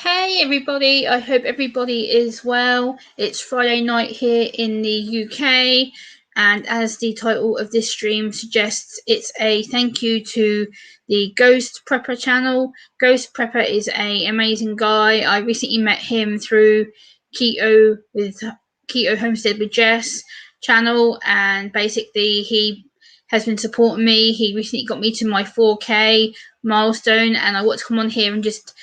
Hey everybody, I hope everybody is well. It's Friday night here in the UK, and as the title of this stream suggests, it's a thank you to the Ghost Prepper channel. Ghost Prepper is an amazing guy. I recently met him through Keto Homestead with Jess channel, and basically he has been supporting me. He recently got me to my 4K milestone, and I want to come on here and just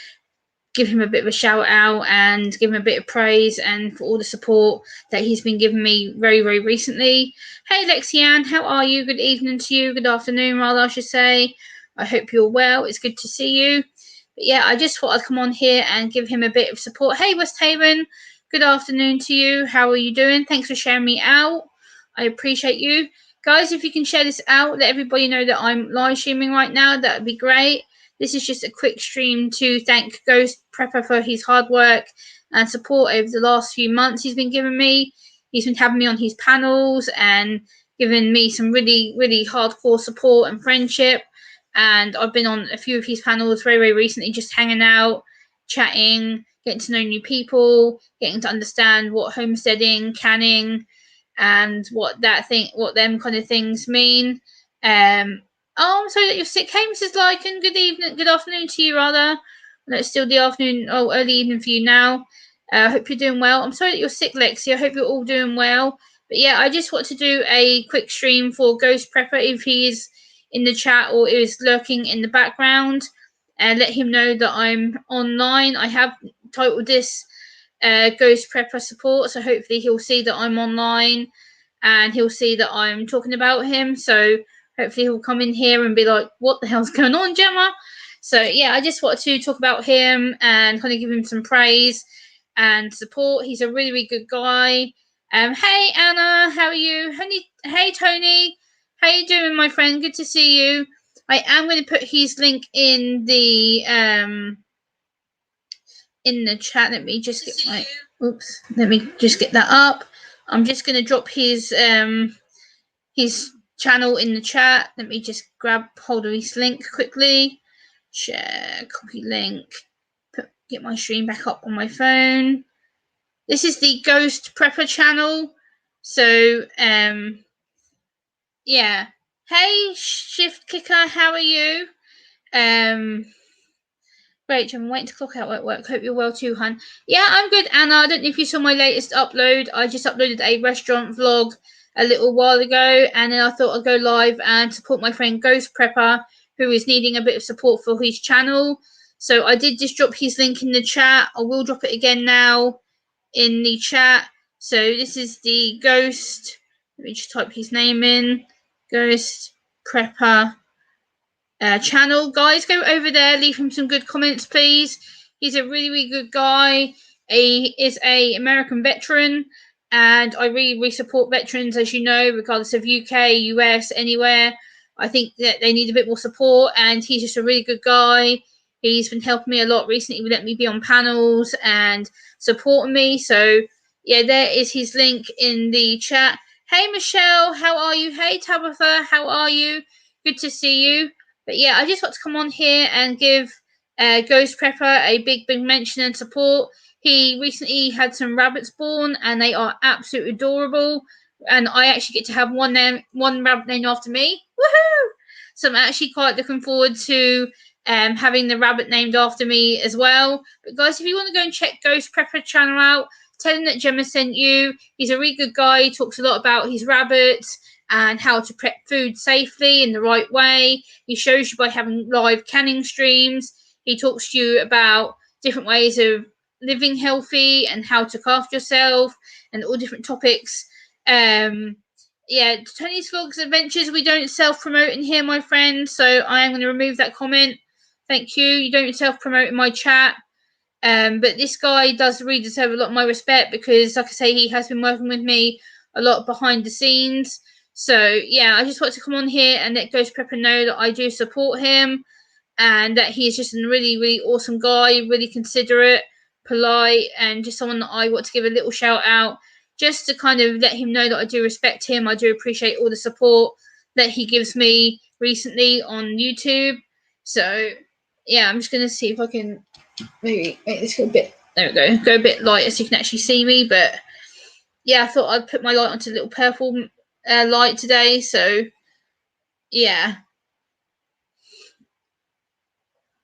give him a bit of a shout out and give him a bit of praise and for all the support that he's been giving me very, very recently. Hey Lexianne, how are you? Good evening to you. Good afternoon, rather, I should say. I hope you're well. It's good to see you. But yeah, I just thought I'd come on here and give him a bit of support. Hey West Haven, good afternoon to you. How are you doing? Thanks for sharing me out. I appreciate you. Guys, if you can share this out, let everybody know that I'm live streaming right now. That would be great. This is just a quick stream to thank Ghost Prepper for his hard work and support over the last few months he's been giving me. He's been having me on his panels and giving me some really, really hardcore support and friendship. And I've been on a few of his panels very, very recently, just hanging out, chatting, getting to know new people, getting to understand what homesteading, canning, and what them kind of things mean. Oh, I'm sorry that you're sick. Hey, Mrs. Lycan, good evening, good afternoon to you, rather. No, it's still the afternoon, early evening for you now. I hope you're doing well. I'm sorry that you're sick, Lexi. I hope you're all doing well. But yeah, I just want to do a quick stream for Ghost Prepper if he is in the chat or is lurking in the background, and let him know that I'm online. I have titled this Ghost Prepper Support, so hopefully he'll see that I'm online and he'll see that I'm talking about him. So hopefully he'll come in here and be like, what the hell's going on, Gemma? So yeah, I just wanted to talk about him and kind of give him some praise and support. He's a really, really good guy. Hey Anna, how are you? Hey Tony, how you doing, my friend? Good to see you. I am going to put his link in the chat. Let me just get my let me just get that up. I'm just going to drop his channel in the chat. Let me just grab hold of his link quickly. Share, copy link, get my stream back up on my phone. This is the Ghost Prepper channel. So, yeah. Hey, Shift Kicker, how are you? Great, I'm waiting to clock out at work. Hope you're well too, hun. Yeah, I'm good, Anna. I don't know if you saw my latest upload. I just uploaded a restaurant vlog a little while ago, and then I thought I'd go live and support my friend Ghost Prepper, who is needing a bit of support for his channel. So I did just drop his link in the chat. I will drop it again now in the chat. So this is the Ghost. Let me just type his name in. Ghost Prepper channel. Guys, go over there, leave him some good comments, please. He's a really, really good guy. He is a American veteran, and I really, really support veterans, as you know, regardless of UK, US, anywhere. I think that they need a bit more support, and he's just a really good guy. He's been helping me a lot recently. He let me be on panels and supporting me. So, yeah, there is his link in the chat. Hey, Michelle, how are you? Hey, Tabitha, how are you? Good to see you. But yeah, I just want to come on here and give Ghost Prepper a big, big mention and support. He recently had some rabbits born, and they are absolutely adorable. And I actually get to have one rabbit named after me. Woohoo! So I'm actually quite looking forward to having the rabbit named after me as well. But guys, if you want to go and check Ghost Prepper channel out, tell him that Gemma sent you. He's a really good guy. He talks a lot about his rabbits and how to prep food safely in the right way. He shows you by having live canning streams. He talks to you about different ways of living healthy and how to craft yourself and all different topics. Yeah, Tony's Vlogs Adventures, we don't self-promote in here, my friend, so I am going to remove that comment. Thank you. You don't self-promote in my chat. But this guy does really deserve a lot of my respect because, like I say, he has been working with me a lot behind the scenes. So, yeah, I just want to come on here and let Ghost Prepper know that I do support him and that he is just a really, really awesome guy, really considerate, polite, and just someone that I want to give a little shout out just to kind of let him know that I do respect him. I do appreciate all the support that he gives me recently on YouTube. So, yeah, I'm just going to see if I can maybe make this go a bit, there we go a bit lighter so you can actually see me. But yeah, I thought I'd put my light onto a little purple light today. So yeah.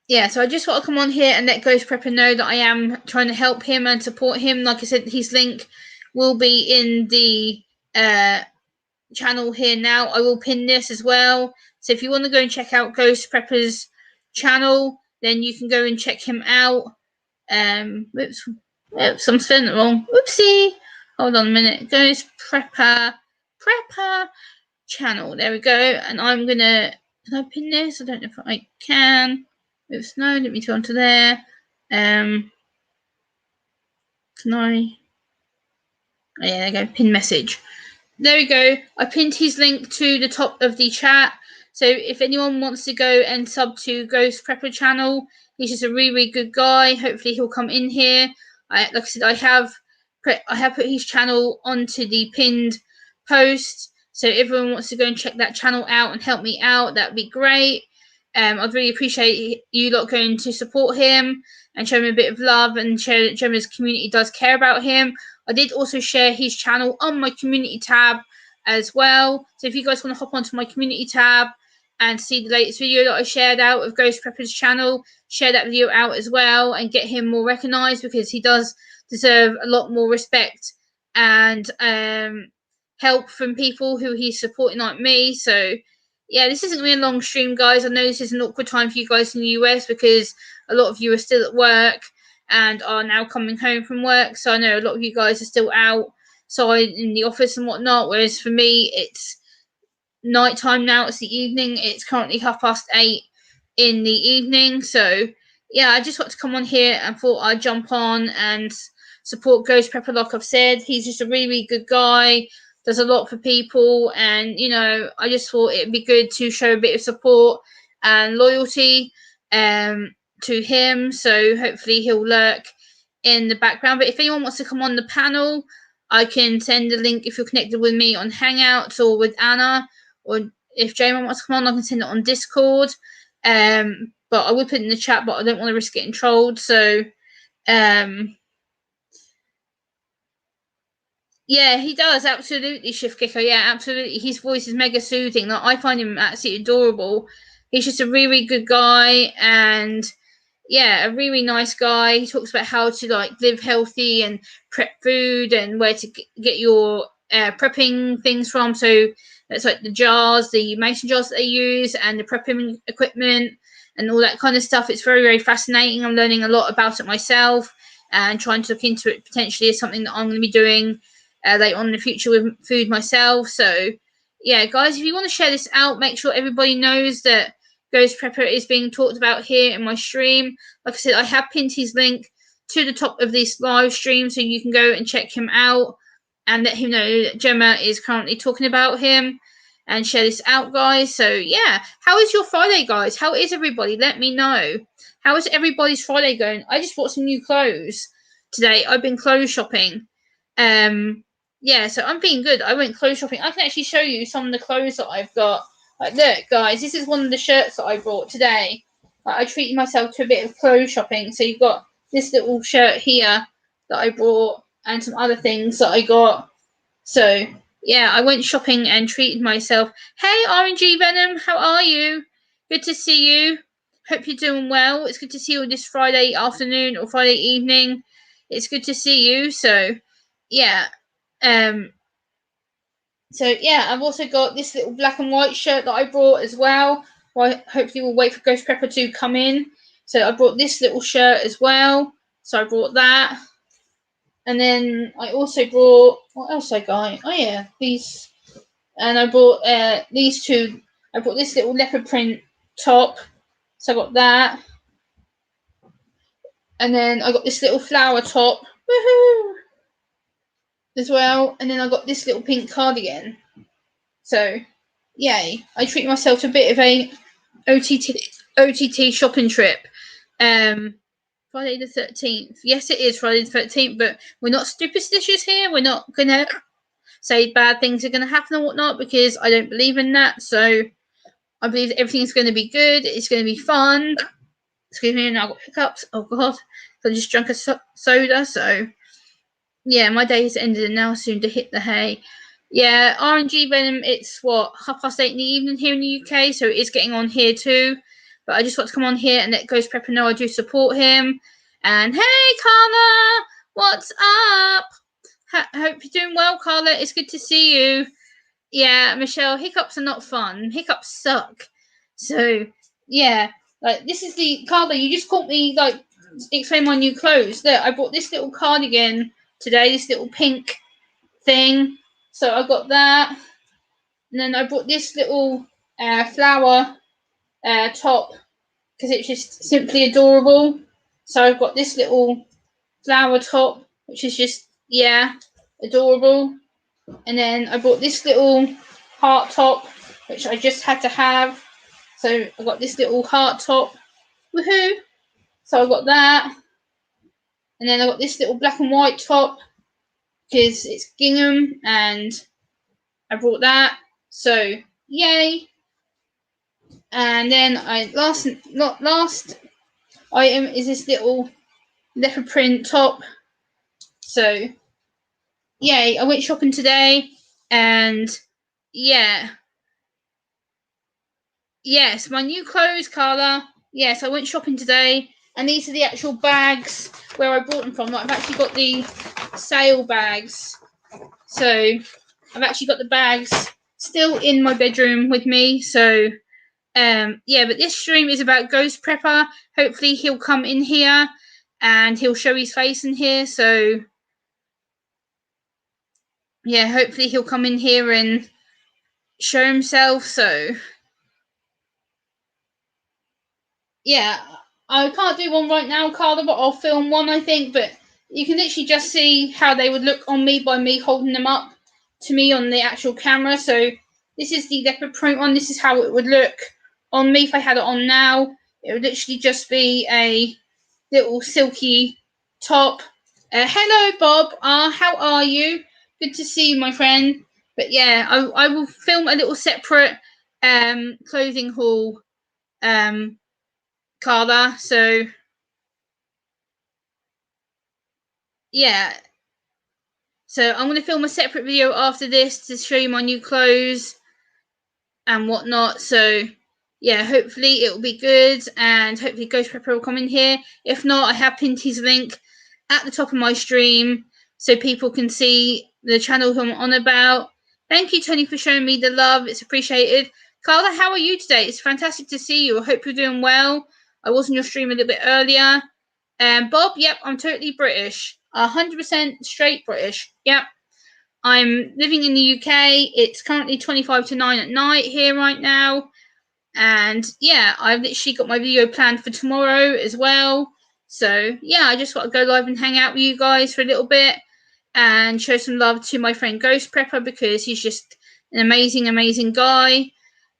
Yeah, so I just want to come on here and let Ghost Prepper know that I am trying to help him and support him. Like I said, his link will be in the channel here now. I will pin this as well. So if you want to go and check out Ghost Prepper's channel, then you can go and check him out. Oops, I'm spelling it wrong. Oopsie. Hold on a minute. Ghost Prepper channel. There we go. And I'm gonna. Can I pin this? I don't know if I can. Oops, no. Let me go onto there. Can I? Oh, yeah, there we go. Pin message. There we go. I pinned his link to the top of the chat. So if anyone wants to go and sub to Ghost Prepper channel, he's just a really, really good guy. Hopefully he'll come in here. Like I said, I have put his channel onto the pinned post. So if everyone wants to go and check that channel out and help me out, that'd be great. I'd really appreciate you lot going to support him and show him a bit of love and show him his community does care about him. I did also share his channel on my community tab as well. So if you guys want to hop onto my community tab and see the latest video that I shared out of Ghost Prepper's channel, share that video out as well and get him more recognised, because he does deserve a lot more respect and help from people who he's supporting like me. So yeah, this isn't going to be a long stream, guys. I know this is an awkward time for you guys in the US because a lot of you are still at work and are now coming home from work. So I know a lot of you guys are still outside in the office and whatnot, whereas for me, it's nighttime now. It's the evening. It's currently 8:30 in the evening. So yeah, I just want to come on here and thought I'd jump on and support Ghost Prepper. Like I've said, he's just a really, really good guy, does a lot for people, and you know, I just thought it'd be good to show a bit of support and loyalty to him. So hopefully he'll lurk in the background. But if anyone wants to come on the panel, I can send a link if you're connected with me on Hangouts or with Anna, or if Jamon wants to come on, I can send it on Discord. But I would put it in the chat, but I don't want to risk getting trolled. So yeah, he does, absolutely, Shift Kicker. Yeah, absolutely. His voice is mega soothing. Like, I find him absolutely adorable. He's just a really, really good guy, and yeah, a really nice guy. He talks about how to like live healthy and prep food and where to get your prepping things from. So that's like the jars, the mason jars that they use, and the prepping equipment and all that kind of stuff. It's very, very fascinating. I'm learning a lot about it myself and trying to look into it potentially as something that I'm going to be doing later on in the future with food myself. So yeah, guys, if you want to share this out, make sure everybody knows that Ghost Prepper is being talked about here in my stream. Like I said, I have pinned his link to the top of this live stream, so you can go and check him out and let him know that Gemma is currently talking about him, and share this out, guys. So yeah, how is your Friday, guys? How is everybody? Let me know. How is everybody's Friday going? I just bought some new clothes today. I've been clothes shopping. Yeah, so I'm being good. I went clothes shopping. I can actually show you some of the clothes that I've got. Like, look, guys, this is one of the shirts that I bought today. Like, I treated myself to a bit of clothes shopping. So you've got this little shirt here that I bought and some other things that I got. So yeah, I went shopping and treated myself. Hey, RNG Venom, how are you? Good to see you. Hope you're doing well. It's good to see you this Friday afternoon or Friday evening. It's good to see you. So yeah. So yeah, I've also got this little black and white shirt that I brought as well. Well, hopefully we'll wait for Ghost Prepper to come in. So I brought this little shirt as well. So I brought that. And then I also brought, what else I got? Oh yeah, these. And I brought these two. I brought this little leopard print top. So I got that. And then I got this little flower top. Woohoo! As well. And then I got this little pink cardigan. So yay, I treat myself to a bit of a OTT shopping trip. Friday the 13th. Yes, it is Friday the 13th, but we're not superstitious here. We're not going to say bad things are going to happen or whatnot, because I don't believe in that. So I believe that everything's going to be good. It's going to be fun. Excuse me, and I got hiccups. Oh God, I just drank a soda. So yeah, my day has ended and now soon to hit the hay. Yeah, RNG Venom, it's what, 8:30 in the evening here in the UK, so it is getting on here too. But I just want to come on here and let Ghost Prepper know I do support him. And hey, Carla, what's up? Hope you're doing well, Carla. It's good to see you. Yeah, Michelle, hiccups are not fun. Hiccups suck. So, yeah, like this is the Carla. You just caught me like explain my new clothes. Look, I bought this little cardigan today, this little pink thing. So I got that, and then I bought this little flower top because it's just simply adorable. So I've got this little flower top, which is just adorable. And then I bought this little heart top, which I just had to have. So I got this little heart top. Woohoo! So I got that. And then I got this little black and white top because it's gingham and I brought that. So yay. And then last item is this little leopard print top. So yay, I went shopping today and yeah. Yes, my new clothes, Carla. Yes, I went shopping today, and these are the actual bags where I bought them from. Like, I've actually got the sale bags. So I've actually got the bags still in my bedroom with me. So but this stream is about Ghost Prepper. Hopefully he'll come in here and he'll show his face in here. So yeah, hopefully he'll come in here and show himself. So yeah, I can't do one right now, Carla, but I'll film one, I think. But you can literally just see how they would look on me by me holding them up to me on the actual camera. So this is the leopard print one. This is how it would look on me if I had it on now. It would literally just be a little silky top. Hello, Bob. How are you? Good to see you, my friend. But yeah, I will film a little separate clothing haul, Carla. So yeah. So I'm going to film a separate video after this to show you my new clothes and whatnot. So yeah, hopefully it will be good and hopefully Ghost Prepper will come in here. If not, I have pinned his link at the top of my stream so people can see the channel who I'm on about. Thank you, Tony, for showing me the love. It's appreciated. Carla, how are you today? It's fantastic to see you. I hope you're doing well. I was on your stream a little bit earlier. Bob, yep, I'm totally British. 100% straight British. Yep. I'm living in the UK. It's currently 25 to 9 at night here right now. And yeah, I've literally got my video planned for tomorrow as well. So yeah, I just got to go live and hang out with you guys for a little bit and show some love to my friend Ghost Prepper because he's just an amazing, amazing guy.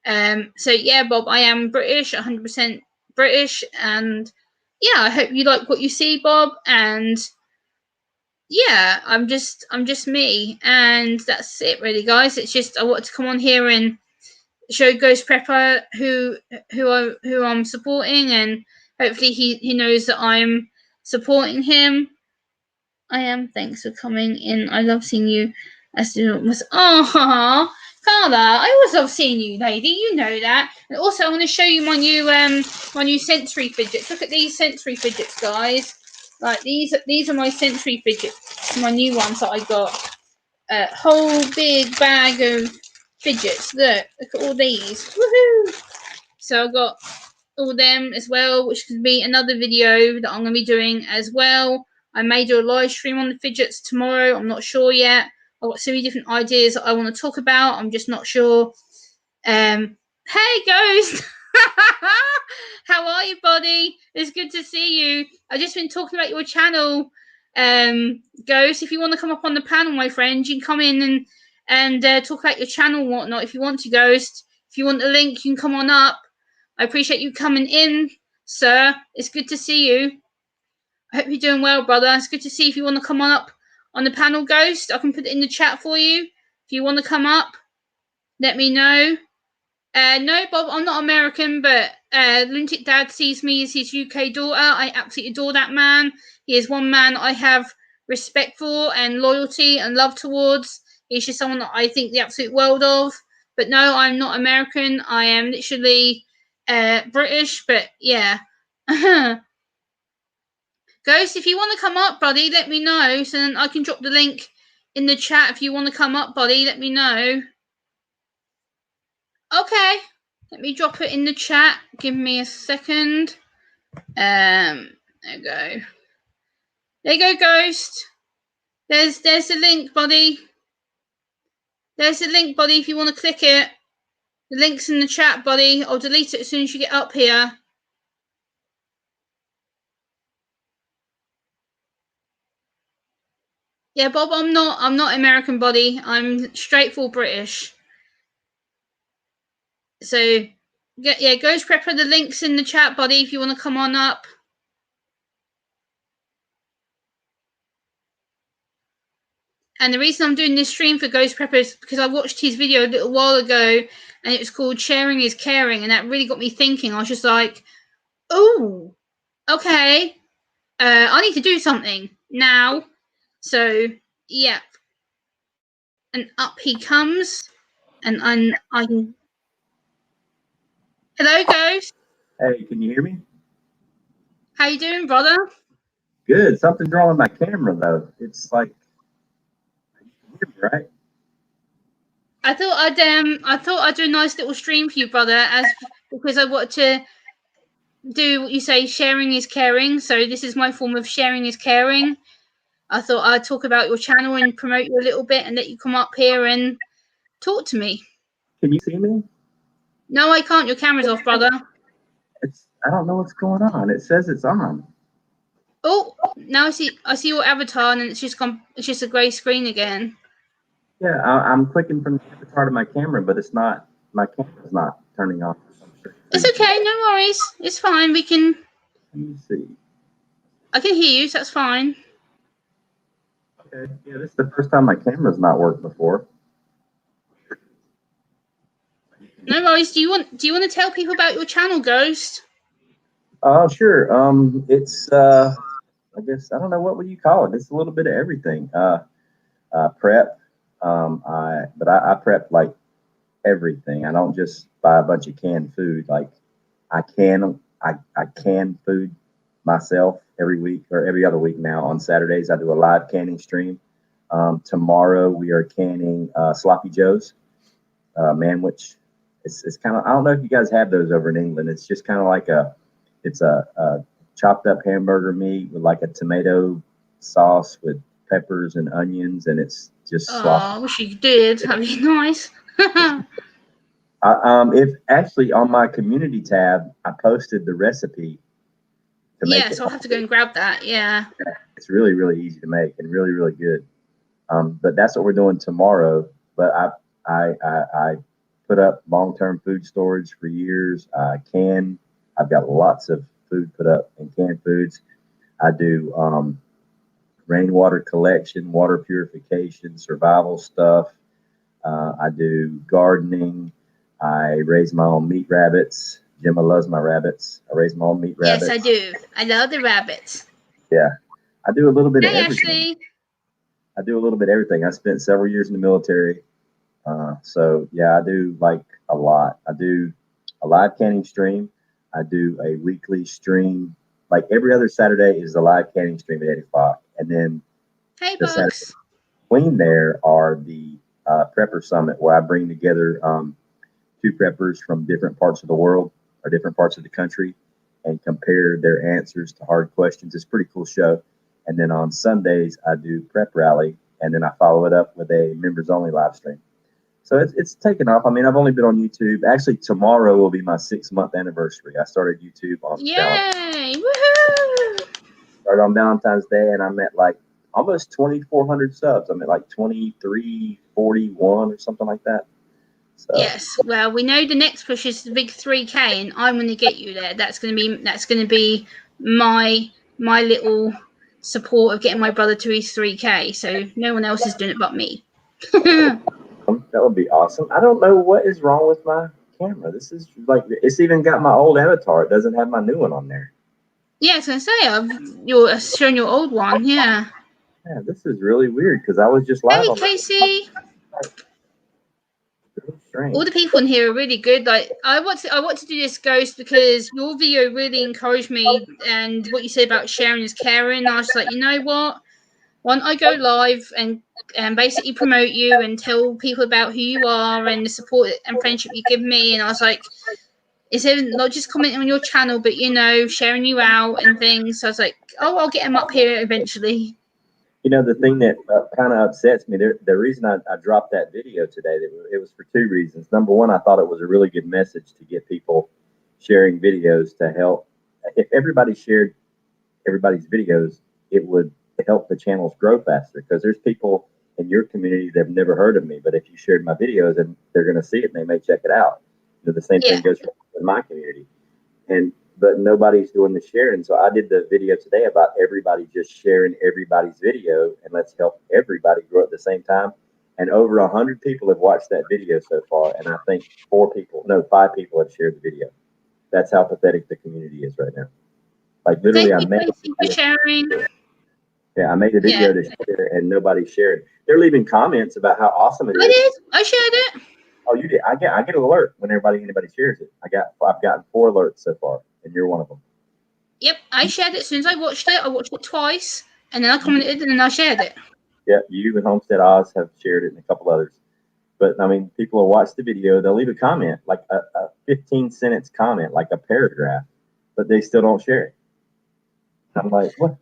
So yeah, Bob, I am British, 100% British. And yeah, I hope you like what you see, Bob. And yeah, I'm just me, and that's it, really, guys. It's just I wanted to come on here and show Ghost Prepper who I'm supporting, and hopefully he knows that I'm supporting him. I am. Thanks for coming in. I love seeing you. As was Carla, I always love seeing you, lady. You know that. And also, I'm going to show you my new sensory fidgets. Look at these sensory fidgets, guys. Like these are my sensory fidgets, my new ones that I got. A whole big bag of fidgets. Look at all these. Woohoo! So I got all them as well, which could be another video that I'm going to be doing as well. I may do a live stream on the fidgets tomorrow. I'm not sure yet. I've got so many different ideas that I want to talk about. I'm just not sure. Hey, Ghost! How are you, buddy? It's good to see you. I've just been talking about your channel, Ghost. If you want to come up on the panel, my friend, you can come in and talk about your channel and whatnot if you want to, Ghost. If you want the link, you can come on up. I appreciate you coming in, sir. It's good to see you. I hope you're doing well, brother. It's good to see you. If you want to come on up on the panel, Ghost, I can put it in the chat for you. If you want to come up, let me know. No, Bob, I'm not American, but Lunatic Dad sees me as his UK daughter. I absolutely adore that man. He is one man I have respect for and loyalty and love towards. He's just someone that I think the absolute world of. But no, I'm not American. I am literally British, but yeah. Ghost, if you want to come up, buddy, let me know. So then I can drop the link in the chat. If you want to come up, buddy, let me know. Okay. Let me drop it in the chat. Give me a second. There you go. There you go, Ghost. There's the link, buddy. There's the link, buddy, if you want to click it. The link's in the chat, buddy. I'll delete it as soon as you get up here. Yeah, Bob, I'm not American, buddy. I'm straight full British. So yeah, Ghost Prepper, the link's in the chat, buddy, if you want to come on up. And the reason I'm doing this stream for Ghost Prepper is because I watched his video a little while ago, and it was called Sharing is Caring, and that really got me thinking. I was just like, oh, okay, I need to do something now. So, yeah. And up he comes, and I can... Hello, Ghost. Hey, can you hear me? How you doing, brother? Good. Something's wrong with my camera, though. It's like, you can hear me, right? I thought I'd do a nice little stream for you, brother, because I want to do what you say, sharing is caring. So this is my form of sharing is caring. I thought I'd talk about your channel and promote you a little bit and let you come up here and talk to me. Can you see me? No, I can't. Your camera's off, brother. I don't know what's going on. It says it's on. Oh, now I see your avatar, and it's just a grey screen again. Yeah, I'm clicking from the avatar to my camera, but it's not. My camera's not turning on. It's okay. No worries. It's fine. We can. Let me see. I can hear you, so that's fine. Okay. Yeah, this is the first time my camera's not worked before. No worries. Do you want to tell people about your channel, Ghost? Oh, sure. It's I guess I don't know, what would you call it? It's a little bit of everything. Prep. I prep like everything. I don't just buy a bunch of canned food. Like I can food myself every week or every other week now. On Saturdays, I do a live canning stream. Tomorrow we are canning Sloppy Joes, manwich. It's kind of, I don't know if you guys have those over in England. It's just kind of like a chopped up hamburger meat with like a tomato sauce with peppers and onions, and it's just sloppy. I wish you did. That'd be nice. If actually on my community tab, I posted the recipe. Yes, I'll have to go and grab that. Yeah. It's really, really easy to make and really, really good. But that's what we're doing tomorrow. But I put up long-term food storage for years. I've got lots of food put up in canned foods. I do rainwater collection, water purification, survival stuff. I do gardening. I raise my own meat rabbits. Gemma loves my rabbits. I raise my own meat rabbits. Yes, I do. I love the rabbits. Yeah. I do a little bit of everything. Ashley. I do a little bit of everything. I spent several years in the military. So, yeah, I do like a lot. I do a live canning stream. I do a weekly stream. Like every other Saturday is a live canning stream at 8 o'clock. And then hey, the Saturday between there are the Prepper Summit, where I bring together two preppers from different parts of the world or different parts of the country and compare their answers to hard questions. It's a pretty cool show. And then on Sundays, I do Prep Rally, and then I follow it up with a members-only live stream. So it's taken off. I mean, I've only been on YouTube. Actually, tomorrow will be my 6-month anniversary. I started YouTube on Yay! Woohoo! Started on Valentine's Day, and I'm at like almost 2,400 subs. I'm at like 2,341 or something like that. So. Yes. Well, we know the next push is the big 3K, and I'm going to get you there. That's going to be my little support of getting my brother to his 3K. So no one else is doing it but me. That would be awesome. I don't know what is wrong with my camera. This is like, it's even got my old avatar. It doesn't have my new one on there. Yeah, I was gonna say, you're showing your old one. Yeah. Yeah, this is really weird because I was just live Hey, on Casey. Really strange. All the people in here are really good. Like I want to do this, Ghost, because your video really encouraged me, and what you said about sharing is caring. I was just like, you know what? Why don't I go live and basically promote you and tell people about who you are and the support and friendship you give me? And I was like, instead of not just commenting on your channel, but sharing you out and things. So I was like, oh, I'll get him up here eventually. You know, the thing that kind of upsets me, the reason I dropped that video today, it was for two reasons. Number one, I thought it was a really good message to get people sharing videos to help. If everybody shared everybody's videos, it would help the channels grow faster, because there's people in your community that have never heard of me, but if you shared my videos, and they're going to see it and they may check it out. The same thing goes for my community. But nobody's doing the sharing. So I did the video today about everybody just sharing everybody's video, and let's help everybody grow at the same time. And over 100 people have watched that video so far, and I think 5 people have shared the video. That's how pathetic the community is right now. Like literally, I made a video to share, and nobody's sharing. They're leaving comments about how awesome it is. I did. I shared it. Oh, you did? I get an alert when anybody shares it. I've gotten 4 alerts so far, and you're one of them. Yep, I shared it as soon as I watched it. I watched it twice, and then I commented, and then I shared it. Yeah, you and Homestead Oz have shared it, and a couple others. But I mean, people will watch the video, they'll leave a comment, like a 15-sentence comment, like a paragraph, but they still don't share it. I'm like, what?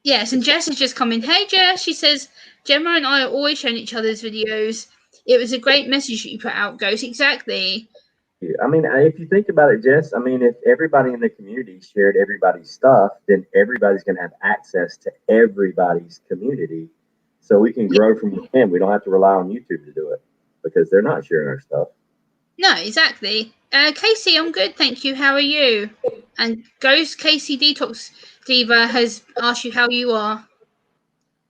Yes, and Jess has just come in. Hey, Jess, she says, Gemma and I are always sharing each other's videos. It was a great message that you put out, Ghost. Exactly. I mean, if you think about it, Jess, I mean, if everybody in the community shared everybody's stuff, then everybody's going to have access to everybody's community. So we can grow from within. We don't have to rely on YouTube to do it, because they're not sharing our stuff. No, exactly. Casey, I'm good, thank you. How are you? And Ghost Casey Detox Diva has asked you how you are.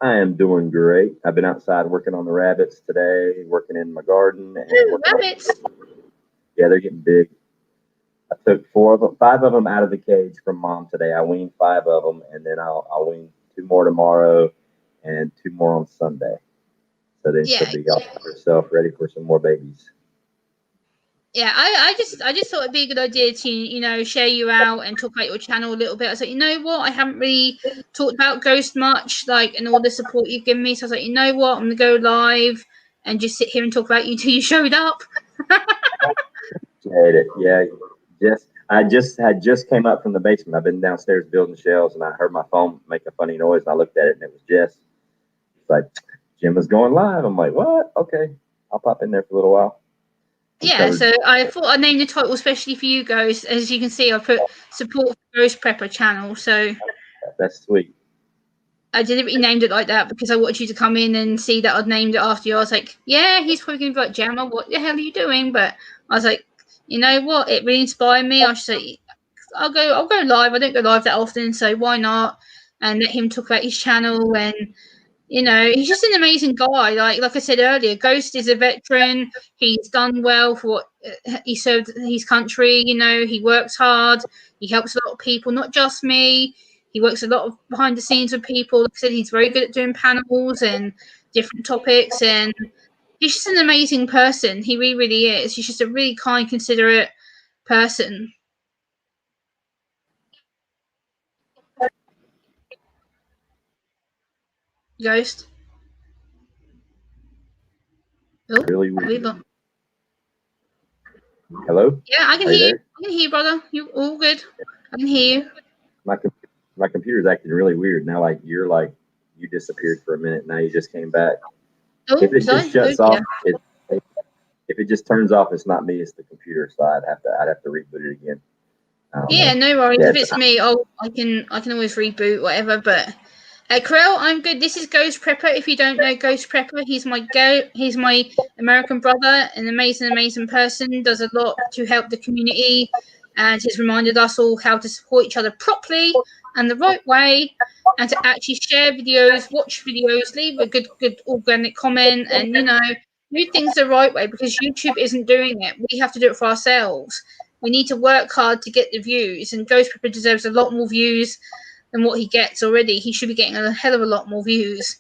I am doing great. I've been outside working on the rabbits today, working in my garden. And rabbits? Yeah, they're getting big. I took 5 of them out of the cage from Mom today. I weaned 5 of them, and then I'll wean 2 more tomorrow and 2 more on Sunday. So then she'll be off herself, ready for some more babies. Yeah, I just thought it'd be a good idea to share you out and talk about your channel a little bit. I was like, you know what, I haven't really talked about Ghost much, and all the support you've given me. So I was like, you know what, I'm gonna go live and just sit here and talk about you till you showed up. Yeah, I just came up from the basement. I've been downstairs building shelves, and I heard my phone make a funny noise, and I looked at it, and it was Jess. It's like, Gemma's going live. I'm like, what? Okay, I'll pop in there for a little while. Yeah, so I thought I'd name the title especially for you guys. As you can see, I put support for Ghost Prepper channel. So that's sweet. I deliberately named it like that because I wanted you to come in and see that I'd named it after you. I was like, yeah, he's probably going to be like, Gemma, what the hell are you doing? But I was like, you know what? It really inspired me. I should say, I'll go live. I don't go live that often, so why not? And let him talk about his channel. And he's just an amazing guy. Like I said earlier, Ghost is a veteran. He's done well for what he served his country. He works hard. He helps a lot of people, not just me. He works a lot of behind the scenes with people. Like I said, he's very good at doing panels and different topics. And he's just an amazing person. He really, really is. He's just a really kind, considerate person. Ghost. Oh, really weird. Hello? Yeah, I can hear you. I can hear you, brother. You all good? I can hear you. My computer's acting really weird now. Like you disappeared for a minute. Now you just came back. Oh, if it just shuts off, if it just turns off, it's not me. It's the computer. So I'd have to reboot it again. Yeah, no worries. If it's me, I can always reboot whatever. But Krell, I'm good. This is Ghost Prepper. If you don't know Ghost Prepper, he's my American brother, an amazing person. Does a lot to help the community, and has reminded us all how to support each other properly and the right way, and to actually share videos, watch videos, leave a good organic comment, and do things the right way, because YouTube isn't doing it. We have to do it for ourselves. We need to work hard to get the views, and Ghost Pepper deserves a lot more views than what he gets already. He should be getting a hell of a lot more views.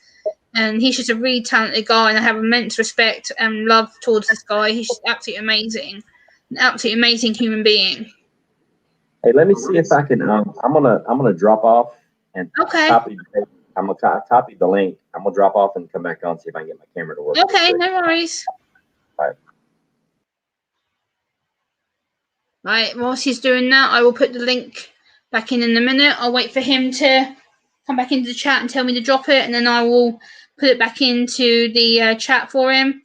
And he's just a really talented guy, and I have immense respect and love towards this guy. He's just absolutely amazing. An absolutely amazing human being. Hey, let me see if I can. I'm gonna drop off and Okay. copy. I'm gonna copy the link. I'm gonna drop off and come back on, see if I can get my camera to work. Okay, no worries. All right. Right, whilst he's doing that, I will put the link back in a minute. I'll wait for him to come back into the chat and tell me to drop it, and then I will put it back into the chat for him.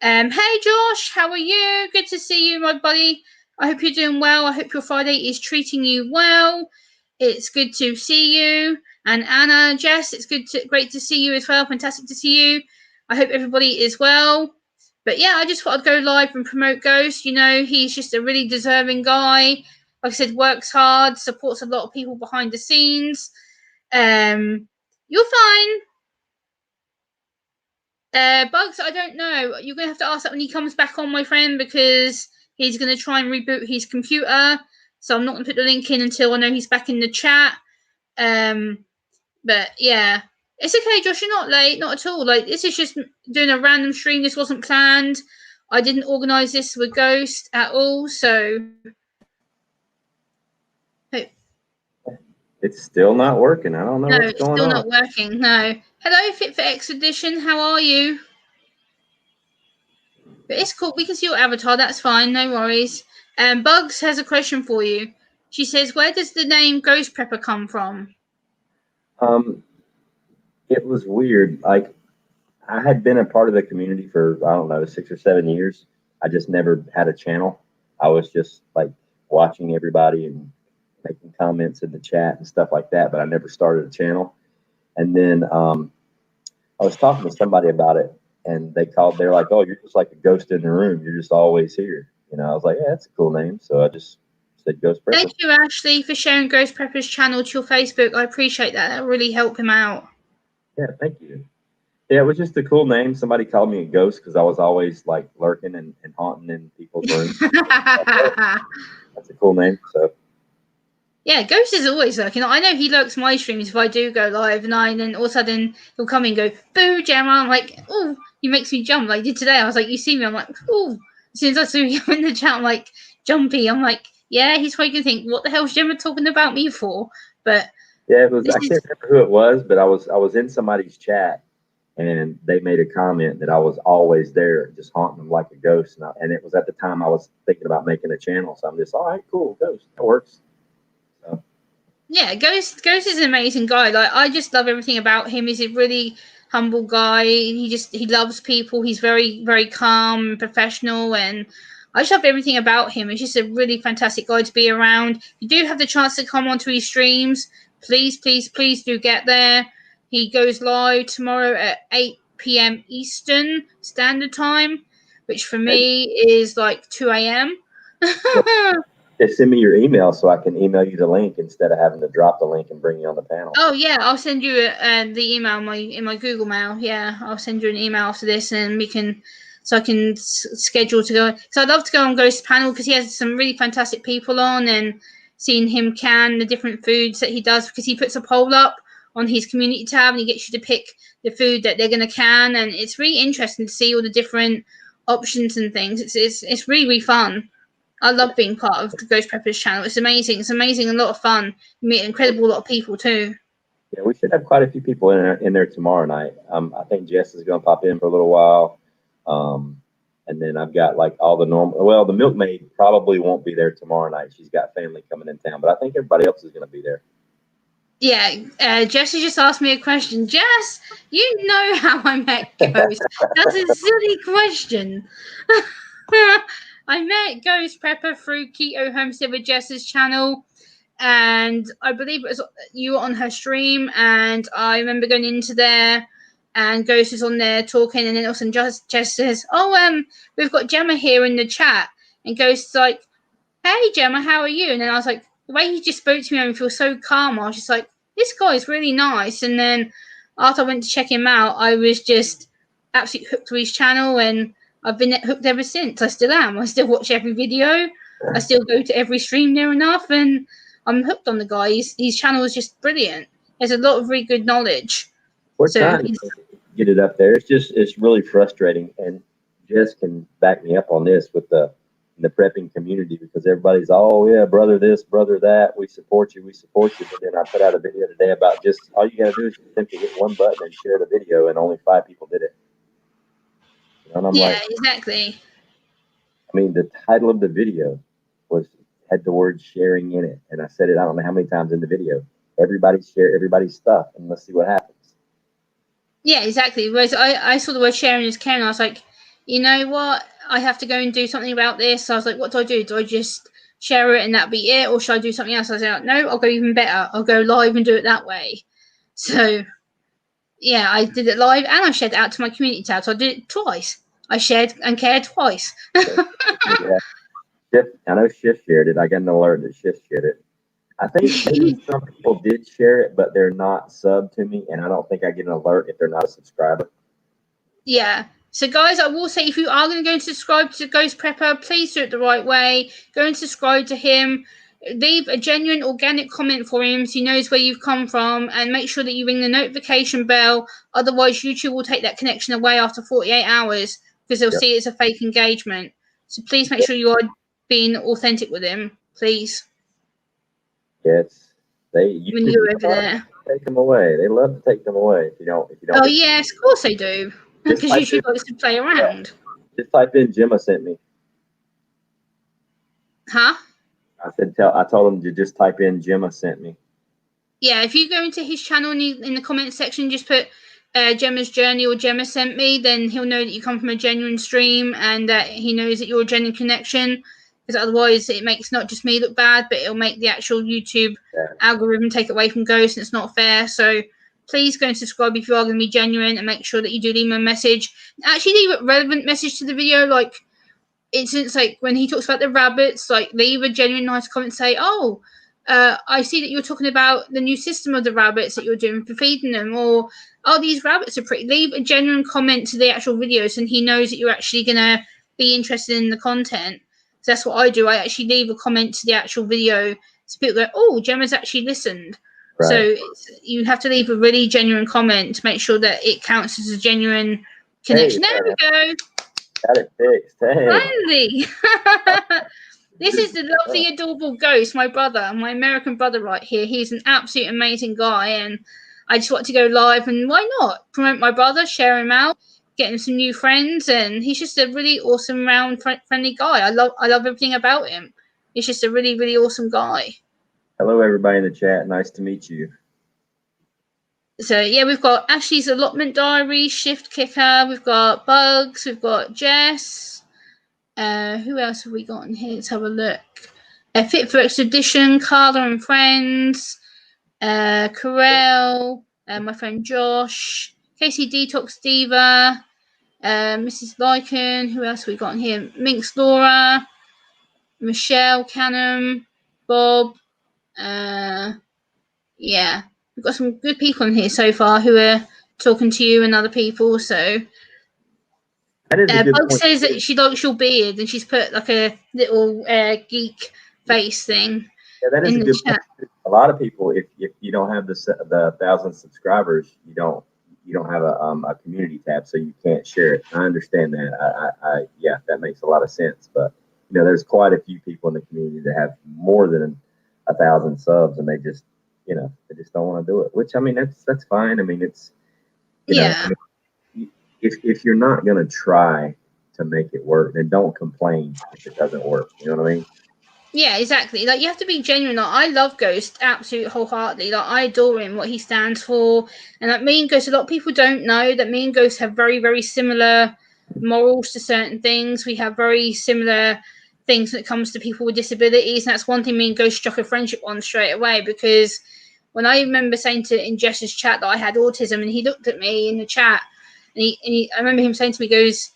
Hey Josh, how are you? Good to see you, my buddy. I hope you're doing well. I hope your Friday is treating you well. It's good to see you. And Anna, Jess, it's great to see you as well. Fantastic to see you. I hope everybody is well. But yeah, I just thought I'd go live and promote Ghost. You know, he's just a really deserving guy. Like I said, works hard, supports a lot of people behind the scenes. You're fine. Bugs, I don't know. You're going to have to ask that when he comes back on, my friend, because he's going to try and reboot his computer. So I'm not going to put the link in until I know he's back in the chat. But yeah, it's okay, Josh. You're not late, not at all. Like, this is just doing a random stream. This wasn't planned. I didn't organise this with Ghost at all. So it's still not working. I don't know what's going on. No, it's still not working. No. Hello, Fit for Expedition. How are you? But it's cool. We can see your avatar. That's fine. No worries. Bugs has a question for you. She says, where does the name Ghost Prepper come from? It was weird. Like, I had been a part of the community for, I don't know, 6 or 7 years. I just never had a channel. I was just like watching everybody and making comments in the chat and stuff like that, but I never started a channel. And then I was talking to somebody about it, and they're like, oh, you're just like a ghost in the room. You're just always here. You know, I was like, yeah, that's a cool name. So I just said Ghost Prepper. Thank you, Ashley, for sharing Ghost Prepper's channel to your Facebook. I appreciate that. That really helped him out. Yeah, thank you. Yeah, it was just a cool name. Somebody called me a ghost because I was always like lurking and haunting in people's rooms. That's a cool name. So yeah, Ghost is always lurking. I know he lurks my streams if I do go live, and then all of a sudden he'll come and go, boo, Gemma. I'm like, oh, he makes me jump. Like I did today. I was like, you see me? I'm like, oh. As soon as I saw him in the chat, I'm like, jumpy. I'm like, yeah, he's probably gonna think, what the hell's Gemma talking about me for? But yeah, it was. I can't remember who it was, but I was in somebody's chat, and they made a comment that I was always there, just haunting them like a ghost. And it was at the time I was thinking about making a channel, so I'm just, all right, cool, ghost, that works. So. Yeah, Ghost is an amazing guy. Like, I just love everything about him. He's a really humble guy. He loves people. He's very, very calm and professional, and I just love everything about him. He's just a really fantastic guy to be around. If you do have the chance to come onto his streams, please do get there. He goes live tomorrow at 8 p.m. Eastern Standard Time, which for me is like 2 a.m. Just send me your email so I can email you the link instead of having to drop the link and bring you on the panel. Oh yeah, I'll send you the email in my Google Mail. Yeah, I'll send you an email after this, and I can schedule to go. So I'd love to go on Ghost panel because he has some really fantastic people on, and seeing him can the different foods that he does, because he puts a poll up on his community tab and he gets you to pick the food that they're gonna can, and it's really interesting to see all the different options and things. It's really, really fun. I love being part of the Ghost Prepper's channel. It's amazing. It's amazing. A lot of fun. You meet an incredible lot of people too. Yeah, we should have quite a few people in there tomorrow night. I think Jess is going to pop in for a little while. And then I've got like all the normal. Well, the milkmaid probably won't be there tomorrow night. She's got family coming in town, but I think everybody else is going to be there. Yeah, Jess has just asked me a question. Jess, you know how I met Ghost. That's a silly question. I met Ghost Prepper through Keto Homestead with Jess's channel, and I believe it was you were on her stream, and I remember going into there, and Ghost was on there talking, and then all of a sudden Jess says, oh, we've got Gemma here in the chat, and Ghost's like, hey, Gemma, how are you? And then I was like, the way he just spoke to me made me feel so calm. I was just like, this guy is really nice. And then after I went to check him out, I was just absolutely hooked to his channel, and I've been hooked ever since. I still am. I still watch every video. I still go to every stream near enough, and I'm hooked on the guy. His channel is just brilliant. There's a lot of really good knowledge. We're So trying to get it up there. It's really frustrating, and Jess can back me up on this with the prepping community, because everybody's, oh yeah, brother this, brother that, we support you, we support you. But then I put out a video today about just all you got to do is simply hit one button and share the video, and only 5 people did it. And I'm like, exactly. I mean, the title of the video had the word sharing in it, and I said it I don't know how many times in the video. Everybody share everybody's stuff, and let's see what happens. Yeah, exactly. Whereas I saw the word sharing as caring, I was like, you know what? I have to go and do something about this. So I was like, what do I do? Do I just share it and that be it, or should I do something else? I was like, no, I'll go even better. I'll go live and do it that way. So yeah, I did it live and I shared it out to my community tab. So I did it twice. I shared and cared twice. Yeah. I know Shift shared it. I got an alert that Shift shared it. I think maybe some people did share it, but they're not subbed to me, and I don't think I get an alert if they're not a subscriber. Yeah. So, guys, I will say, if you are going to go and subscribe to Ghost Prepper, please do it the right way. Go and subscribe to him. Leave a genuine, organic comment for him so he knows where you've come from, and make sure that you ring the notification bell. Otherwise, YouTube will take that connection away after 48 hours because they'll see it's a fake engagement. So please make sure you are being authentic with him, please. Yes, when you're over there, take them away. They love to take them away if you don't. Oh yes, of course they do, because YouTube likes to play around. Just type in Gemma sent me. Huh? I told him to just type in Gemma sent me. Yeah, if you go into his channel and in the comment section, just put Gemma's journey or Gemma sent me, then he'll know that you come from a genuine stream and that he knows that you're a genuine connection. Because otherwise, it makes not just me look bad, but it'll make the actual YouTube algorithm take it away from Ghost, and it's not fair. So please go and subscribe if you are going to be genuine, and make sure that you do leave him a message. Actually, leave a relevant message to the video, like instance, like when he talks about the rabbits, like leave a genuine nice comment, say, oh, I see that you're talking about the new system of the rabbits that you're doing for feeding them, or oh, these rabbits are pretty. Leave a genuine comment to the actual videos, and he knows that you're actually going to be interested in the content. So that's what I do. I actually leave a comment to the actual video so people go, oh, Gemma's actually listened. Right. So you have to leave a really genuine comment to make sure that it counts as a genuine connection. Hey, there we go. Got it fixed. Hey. Finally. This is the lovely, adorable Ghost, my brother, my American brother right here. He's an absolute amazing guy, and I just want to go live, and why not promote my brother, share him out, get him some new friends, and he's just a really awesome, round, friendly guy. I love everything about him. He's just a really, really awesome guy. Hello, everybody in the chat. Nice to meet you. So, yeah, we've got Ashley's Allotment Diary, Shift Kicker, we've got Bugs, we've got Jess. Who else have we got in here? Let's have a look. Fit for Expedition, Carla and Friends, Carell, my friend Josh, Casey Detox Diva, Mrs. Lycan. Who else have we got in here? Minx Laura, Michelle Canham, Bob. Yeah, we've got some good people in here so far who are talking to you and other people. So Bug says that she likes your beard, and she's put like a little geek face thing. Yeah, that is a good point. A lot of people, if you don't have the 1,000 subscribers, you don't have a community tab, so you can't share it. I understand that. Yeah, that makes a lot of sense. But there's quite a few people in the community that have more than 1,000 subs, and they just don't want to do it. Which, I mean, that's fine. I mean, it's if you're not going to try to make it work, then don't complain if it doesn't work. You know what I mean? Yeah, exactly. Like, you have to be genuine. Like, I love Ghost absolutely wholeheartedly. Like, I adore him, what he stands for. And like me and Ghost, a lot of people don't know that me and Ghost have very, very similar morals to certain things. We have very similar things when it comes to people with disabilities. And that's one thing me and Ghost struck a friendship on straight away, because when I remember saying in Jess's chat that I had autism, and he looked at me in the chat, and I remember him saying to me, goes,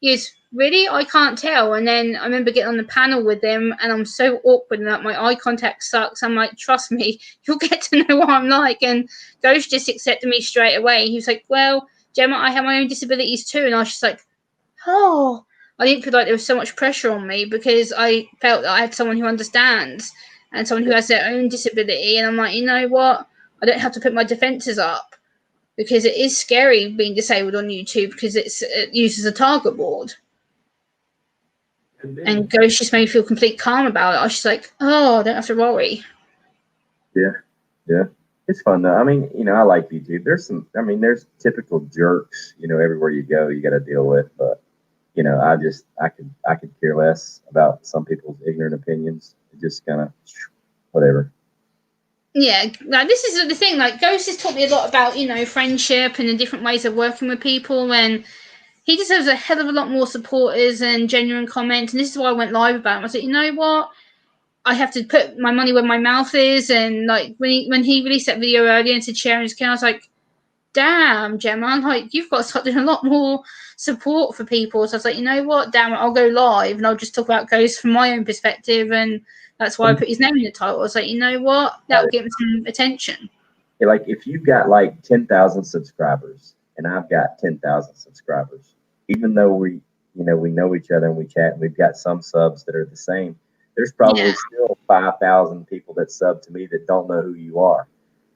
yes, really? I can't tell. And then I remember getting on the panel with him, and I'm so awkward and that my eye contact sucks. I'm like, trust me, you'll get to know what I'm like. And Ghost just accepted me straight away. He was like, well, Gemma, I have my own disabilities too. And I was just like, oh, I didn't feel like there was so much pressure on me because I felt that I had someone who understands and someone who has their own disability. And I'm like, you know what? I don't have to put my defenses up because it is scary being disabled on YouTube because it uses a target board. And Ghost just made me feel complete calm about it. I was just like, oh, I don't have to worry. Yeah. It's fun though. I mean, I like YouTube. There's typical jerks, everywhere you go, you got to deal with. But, I could care less about some people's ignorant opinions. It just kind of, whatever. Yeah, like this is the thing. Like Ghost has taught me a lot about friendship and the different ways of working with people, and he deserves a hell of a lot more supporters and genuine comments. And this is why I went live about him. I said, you know what? I have to put my money where my mouth is. And like when he released that video earlier and said sharing his account, I was like, damn, Gemma, I'm like, you've got to start doing a lot more support for people. So I was like, you know what? Damn it, I'll go live and I'll just talk about Ghost from my own perspective. And that's why I put his name in the title. I was like, you know what? That'll get him some attention. Yeah, like if you've got like 10,000 subscribers and I've got 10,000 subscribers, even though we know each other and we chat and we've got some subs that are the same, there's probably still 5,000 people that sub to me that don't know who you are.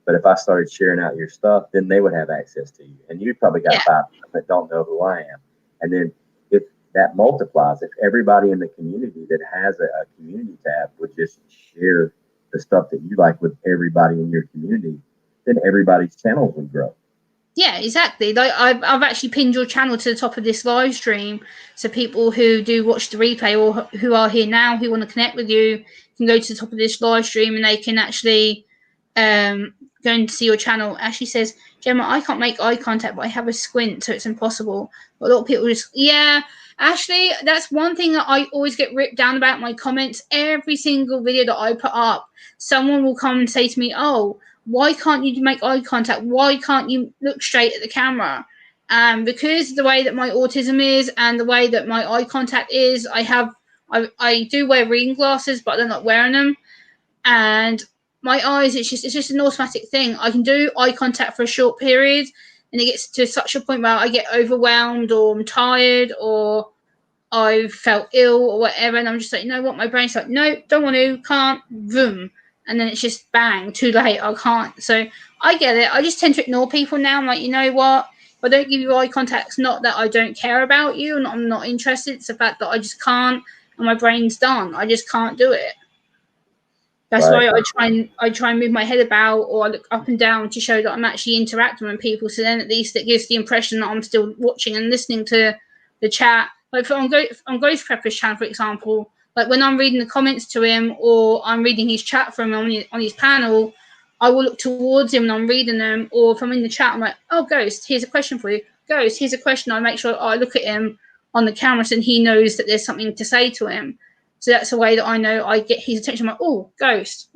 But if I started sharing out your stuff, then they would have access to you. And you probably got 5 that don't know who I am. And then if that multiplies, if everybody in the community that has a community tab would just share the stuff that you like with everybody in your community, then everybody's channels would grow. Yeah, exactly. Like I've actually pinned your channel to the top of this live stream, so people who do watch the replay or who are here now who want to connect with you can go to the top of this live stream and they can actually go and see your channel. Ashley says, Gemma, I can't make eye contact, but I have a squint, so it's impossible. But a lot of people just, Ashley, that's one thing that I always get ripped down about my comments. Every single video that I put up, someone will come and say to me, oh, why can't you make eye contact? Why can't you look straight at the camera? Because the way that my autism is and the way that my eye contact is, I do wear reading glasses, but I don't like wearing them. And my eyes, it's just an automatic thing. I can do eye contact for a short period, and it gets to such a point where I get overwhelmed or I'm tired or I've felt ill or whatever, and I'm just like, you know what? My brain's like, no, don't want to, can't, boom. And then it's just bang, too late, I can't. So I get it. I just tend to ignore people now. I'm like, you know what? If I don't give you eye contact, it's not that I don't care about you and I'm not interested. It's the fact that I just can't, and my brain's done. I just can't do it. That's why I try and move my head about, or I look up and down to show that I'm actually interacting with people. So then at least it gives the impression that I'm still watching and listening to the chat. Like on Ghost Prepper's channel, for example, like when I'm reading the comments to him or I'm reading his chat from him on his panel, I will look towards him and I'm reading them. Or if I'm in the chat, I'm like, oh, Ghost, here's a question for you. Ghost, here's a question. I make sure I look at him on the camera so he knows that there's something to say to him. So that's a way that I know I get his attention. I'm like, oh, Ghost.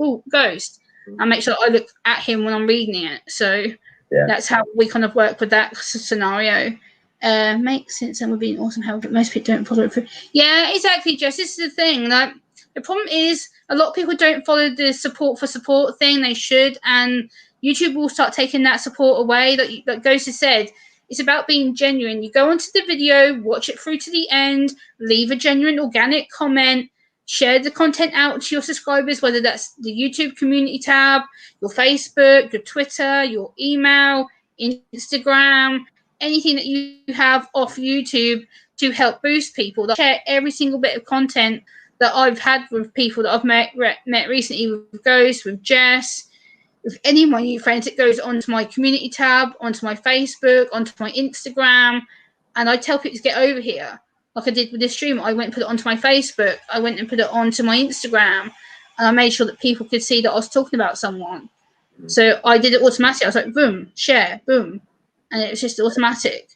I make sure I look at him when I'm reading it. So that's how we kind of work with that scenario. Makes sense and would be an awesome help, but most people don't follow it through. Yeah, exactly, Jess. This is the thing. Like, the problem is a lot of people don't follow the support for support thing. They should, and YouTube will start taking that support away. Like Ghost has said, it's about being genuine. You go onto the video, watch it through to the end, leave a genuine, organic comment, share the content out to your subscribers, whether that's the YouTube community tab, your Facebook, your Twitter, your email, Instagram, anything that you have off YouTube to help boost people. Like, share every single bit of content that I've had with people that I've met recently, with Ghost, with Jess, with any of my new friends. It goes onto my community tab, onto my Facebook, onto my Instagram, and I tell people to get over here. Like I did with this stream, I went and put it onto my Facebook. I went and put it onto my Instagram, and I made sure that people could see that I was talking about someone. So I did it automatically. I was like, boom, share, boom, and it was just automatic.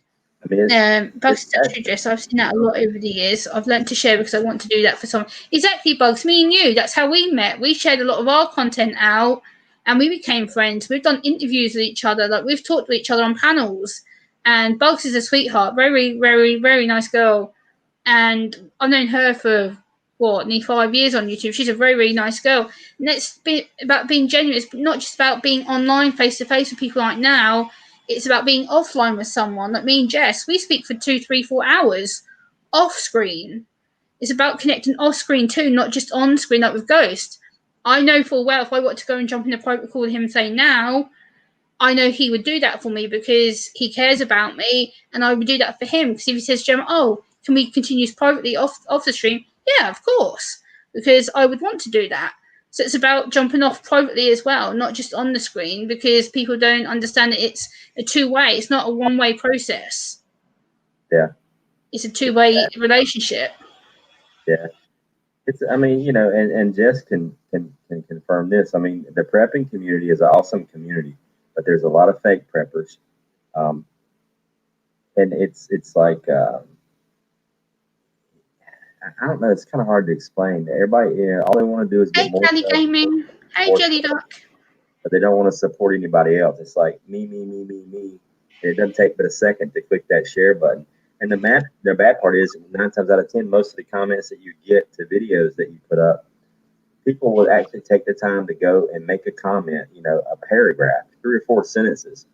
Bugs Dress, I've seen that a lot over the years. I've learned to share because I want to do that for someone. Exactly, Bugs. Me and you, that's how we met. We shared a lot of our content out, and we became friends. We've done interviews with each other. Like, we've talked to each other on panels. And Bugs is a sweetheart, very, very, very nice girl. And I've known her for, nearly 5 years on YouTube. She's a very, very nice girl. And it's about being genuine. It's not just about being online, face-to-face with people like now. It's about being offline with someone. Like me and Jess, we speak for 2, 3, 4 hours off screen. It's about connecting off screen too, not just on screen like with Ghost. I know full well if I want to go and jump in a private call with him and say now, I know he would do that for me because he cares about me, and I would do that for him. Because if he says, Gemma, oh, can we continue privately off the stream? Yeah, of course, because I would want to do that. So it's about jumping off privately as well, not just on the screen, because people don't understand that it's a two-way. It's not a one-way process. Yeah. It's a two-way relationship. Yeah. It's, I mean, you know, and Jess can confirm this. I mean, the prepping community is an awesome community, but there's a lot of fake preppers. And it's like, I don't know, it's kind of hard to explain. Everybody, you know, all they want to do is get Hey, more Jelly stuff, Gaming. Hey, more Jelly stuff, Duck. but they don't want to support anybody else. It's like me. And it doesn't take but a second to click that share button. And the bad part is 9 times out of 10, most of the comments that you get to videos that you put up, people will actually take the time to go and make a comment, you know, a paragraph, 3 or 4 sentences,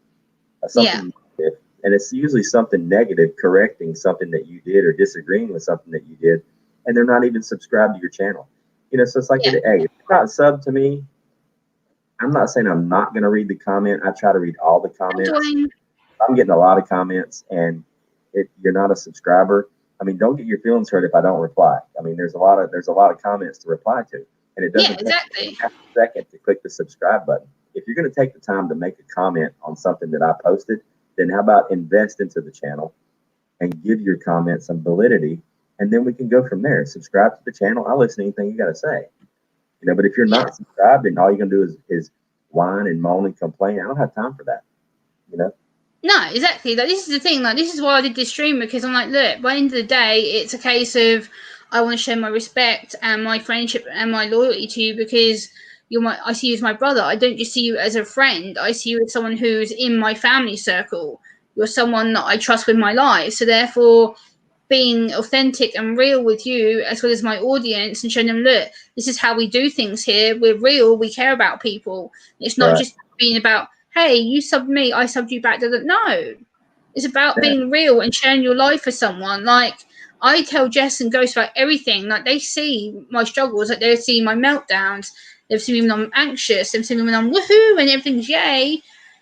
something negative, and it's usually something negative, correcting something that you did or disagreeing with something that you did, and they're not even subscribed to your channel. You know, so it's like, hey, if you're not sub to me, I'm not saying I'm not going to read the comment. I try to read all the comments. I'm getting a lot of comments, and if you're not a subscriber, I mean, don't get your feelings hurt if I don't reply. I mean, there's a lot of comments to reply to, and it doesn't take half a second to click the subscribe button. If you're going to take the time to make a comment on something that I posted, then how about invest into the channel and give your comment some validity, and then we can go from there. Subscribe to the channel. I'll listen to anything you got to say. You know, but if you're not subscribed and all you're going to do is whine and moan and complain, I don't have time for that. You know? No, exactly. Like, this is the thing. Like, this is why I did this stream, because I'm like, look, by the end of the day, it's a case of I want to show my respect and my friendship and my loyalty to you, because I see you as my brother. I don't just see you as a friend. I see you as someone who's in my family circle. You're someone that I trust with my life. So therefore, being authentic and real with you as well as my audience and showing them, look, this is how we do things here. We're real. We care about people. It's not just being about, hey, you subbed me, I subbed you back. No, it's about being real and sharing your life with someone. Like, I tell Jess and Ghost about everything. Like, they see my struggles. Like, they see my meltdowns. They've seen me when I'm anxious. They've seen me when I'm woohoo and everything's yay.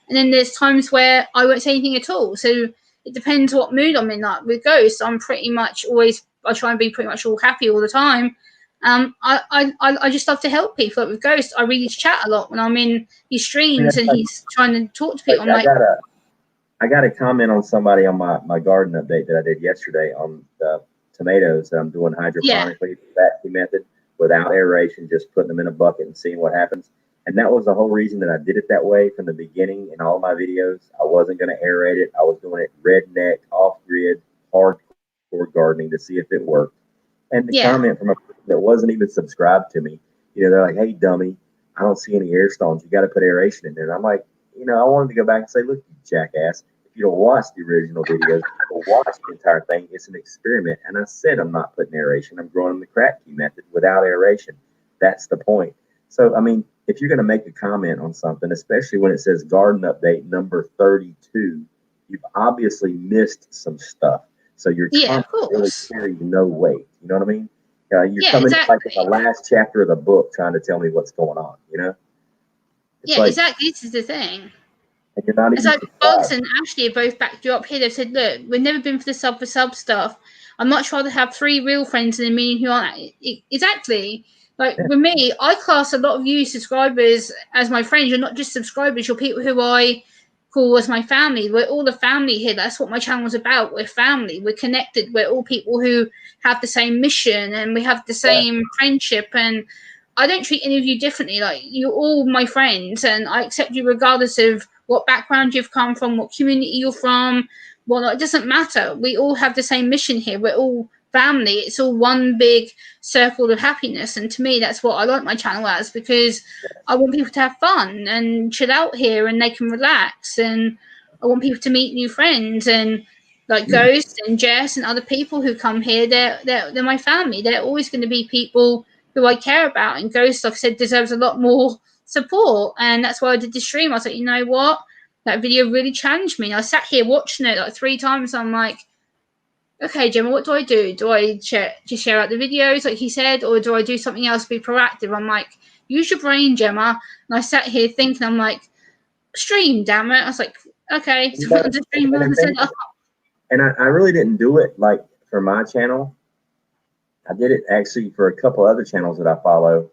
And then there's times where I won't say anything at all. So it depends what mood I'm in. Like with Ghost, I'm pretty much always, I try and be pretty much all happy all the time. I just love to help people. Like with Ghost, I really chat a lot when I'm in his streams and he's trying to talk to people. I got a comment on somebody on my garden update that I did yesterday on the tomatoes that I'm doing hydroponically, that method, without aeration, just putting them in a bucket and seeing what happens. And that was the whole reason that I did it that way from the beginning in all my videos. I wasn't going to aerate it. I was doing it redneck, off-grid, hardcore gardening to see if it worked. And the comment from a person that wasn't even subscribed to me, you know, they're like, hey, dummy, I don't see any air stones. You got to put aeration in there. And I'm like, you know, I wanted to go back and say, look, you jackass, if you don't watch the original videos, or watch the entire thing, it's an experiment. And I said I'm not putting aeration. I'm growing them the Kratky method without aeration. That's the point. So, I mean, if you're going to make a comment on something, especially when it says garden update number 32, you've obviously missed some stuff. So your comment really carries no weight. You know what I mean? You're coming in like in the last chapter of the book trying to tell me what's going on, you know? It's like, exactly. This is the thing. And you're not it's like Bugs and Ashley are both backed you up here. They've said, look, we've never been for the sub for sub stuff. I'd much rather have 3 real friends than a million who aren't. Exactly. Like, with me, I class a lot of you subscribers as my friends. You're not just subscribers. You're people who I call as my family. We're all a family here. That's what my channel is about. We're family. We're connected. We're all people who have the same mission and we have the same friendship. And I don't treat any of you differently. Like, you're all my friends and I accept you regardless of what background you've come from, what community you're from. Well, it doesn't matter. We all have the same mission here. We're all family. It's all one big circle of happiness. And to me, that's what I like my channel as, because I want people to have fun and chill out here and they can relax. And I want people to meet new friends and like Ghost and Jess and other people who come here. They're my family. They're always going to be people who I care about. And Ghost, like I said, deserves a lot more support. And that's why I did the stream. I was like, you know what? That video really challenged me. I sat here watching it like 3 times. I'm like, okay, Gemma, what do I do? Do I just share out the videos like he said, or do I do something else, be proactive? I'm like, use your brain, Gemma. And I sat here thinking, I'm like, stream, damn it. I was like, okay, so put on the stream and, and said, oh. and I really didn't do it like for my channel. I did it actually for a couple other channels that I follow.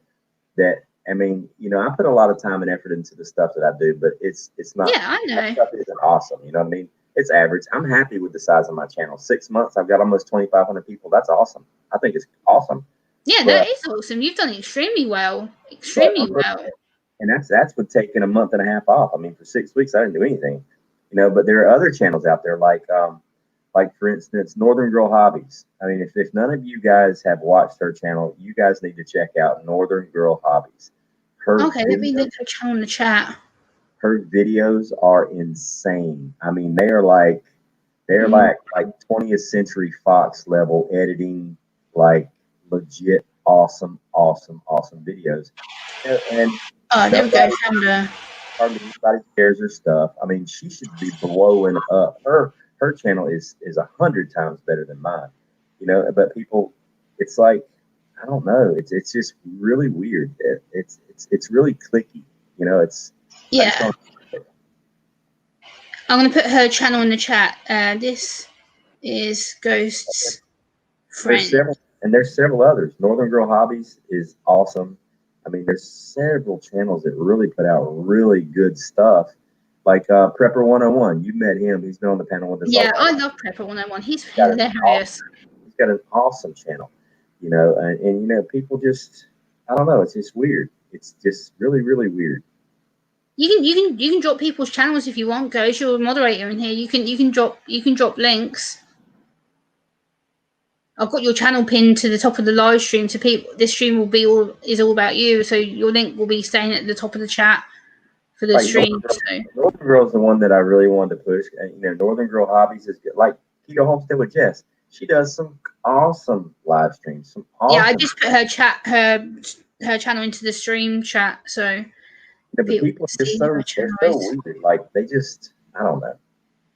That, I mean, you know, I put a lot of time and effort into the stuff that I do, but it's not. Yeah, I know. That stuff isn't awesome. You know what I mean? It's average. I'm happy with the size of my channel. 6 months, I've got almost 2,500 people. That's awesome. I think it's awesome. Yeah, that is awesome. You've done extremely well. Extremely well. And that's with taking a month and a half off. I mean, for 6 weeks, I didn't do anything. You know, but there are other channels out there like for instance, Northern Girl Hobbies. I mean, if none of you guys have watched her channel, you guys need to check out Northern Girl Hobbies. Okay, let me link her channel in the chat. Her videos are insane. I mean, they're like 20th Century Fox level editing, like legit awesome videos. And there we go. Hardly anybody shares her stuff. I mean, she should be blowing up. Her channel is 100 times better than mine. You know, but people, it's like, I don't know. It's just really weird. It's really clicky. You know, it's yeah. I'm gonna put her channel in the chat. This is Ghost's friend. There's several others. Northern Girl Hobbies is awesome. I mean, there's several channels that really put out really good stuff. Like Prepper 101. You met him. He's been on the panel with us. Yeah, I love Prepper 101. He's hilarious. He's got an awesome channel. You know, and you know, people just, I don't know. It's just weird. It's just really weird. You can drop people's channels if you want, Ghost. You're a moderator in here. You can drop links. I've got your channel pinned to the top of the live stream, so people, this stream is all about you. So your link will be staying at the top of the chat for the stream. Northern Girl is the one that I really wanted to push. You know, Northern Girl Hobbies is good. Like Keto Homestead with Jess. She does some awesome live streams. Yeah, I just put her channel into the stream chat, so yeah, people are just so weird. Like they just, I don't know.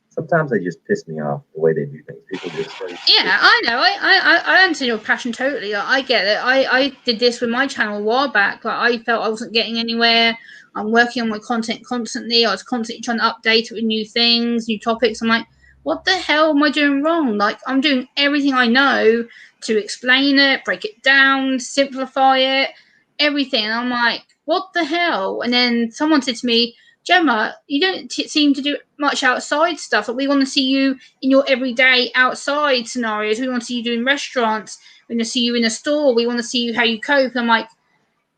Sometimes they just piss me off the way they do things. People just say, yeah, I know. I understand your passion totally. Like, I get it. I did this with my channel a while back. Like I felt I wasn't getting anywhere. I'm working on my content constantly. I was constantly trying to update it with new things, new topics. I'm like, what the hell am I doing wrong? Like I'm doing everything I know to explain it, break it down, simplify it, everything. And I'm like, what the hell? And then someone said to me, Gemma, you don't seem to do much outside stuff. Like we want to see you in your everyday outside scenarios. We want to see you doing restaurants. We want to see you in a store. We want to see you how you cope. And I'm like,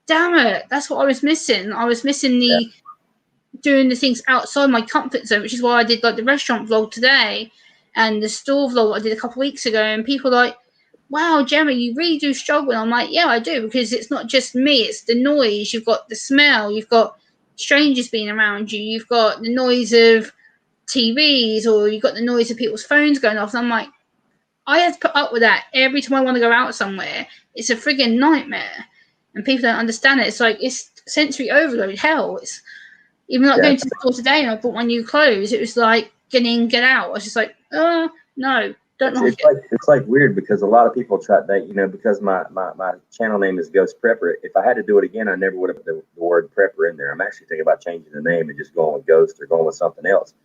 damn it, that's what I was missing. I was missing the doing the things outside my comfort zone, which is why I did like the restaurant vlog today and the store vlog I did a couple of weeks ago. And people are like, wow, Gemma, you really do struggle. And I'm like, yeah, I do, because it's not just me. It's the noise. You've got the smell. You've got strangers being around you. You've got the noise of TVs, or you've got the noise of people's phones going off. And I'm like, I have to put up with that every time I want to go out somewhere. It's a friggin' nightmare. And people don't understand it. It's like, it's sensory overload. Hell, it's even like going to the store today and I bought my new clothes. It was like, get in, get out. I was just like, no, don't like it. It's like weird because a lot of people try that, you know, because my channel name is Ghost Prepper. If I had to do it again, I never would have put the word prepper in there. I'm actually thinking about changing the name and just going with Ghost or going with something else.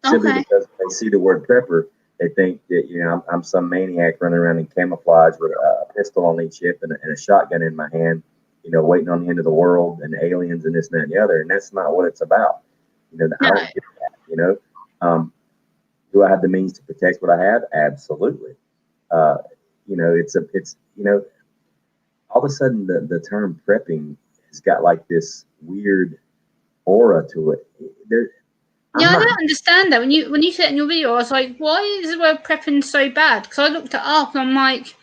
Simply because they see the word prepper, they think that, you know, I'm some maniac running around in camouflage with a pistol on each hip and a shotgun in my hand, you know, waiting on the end of the world and aliens and this and that and the other. And that's not what it's about. You know, I don't get that, you know. Do I have the means to protect what I have? Absolutely. You know, it's you know, all of a sudden the term prepping has got like this weird aura to it. I don't understand that. When you said it in your video, I was like, why is the word prepping so bad? Because I looked it up and I'm like,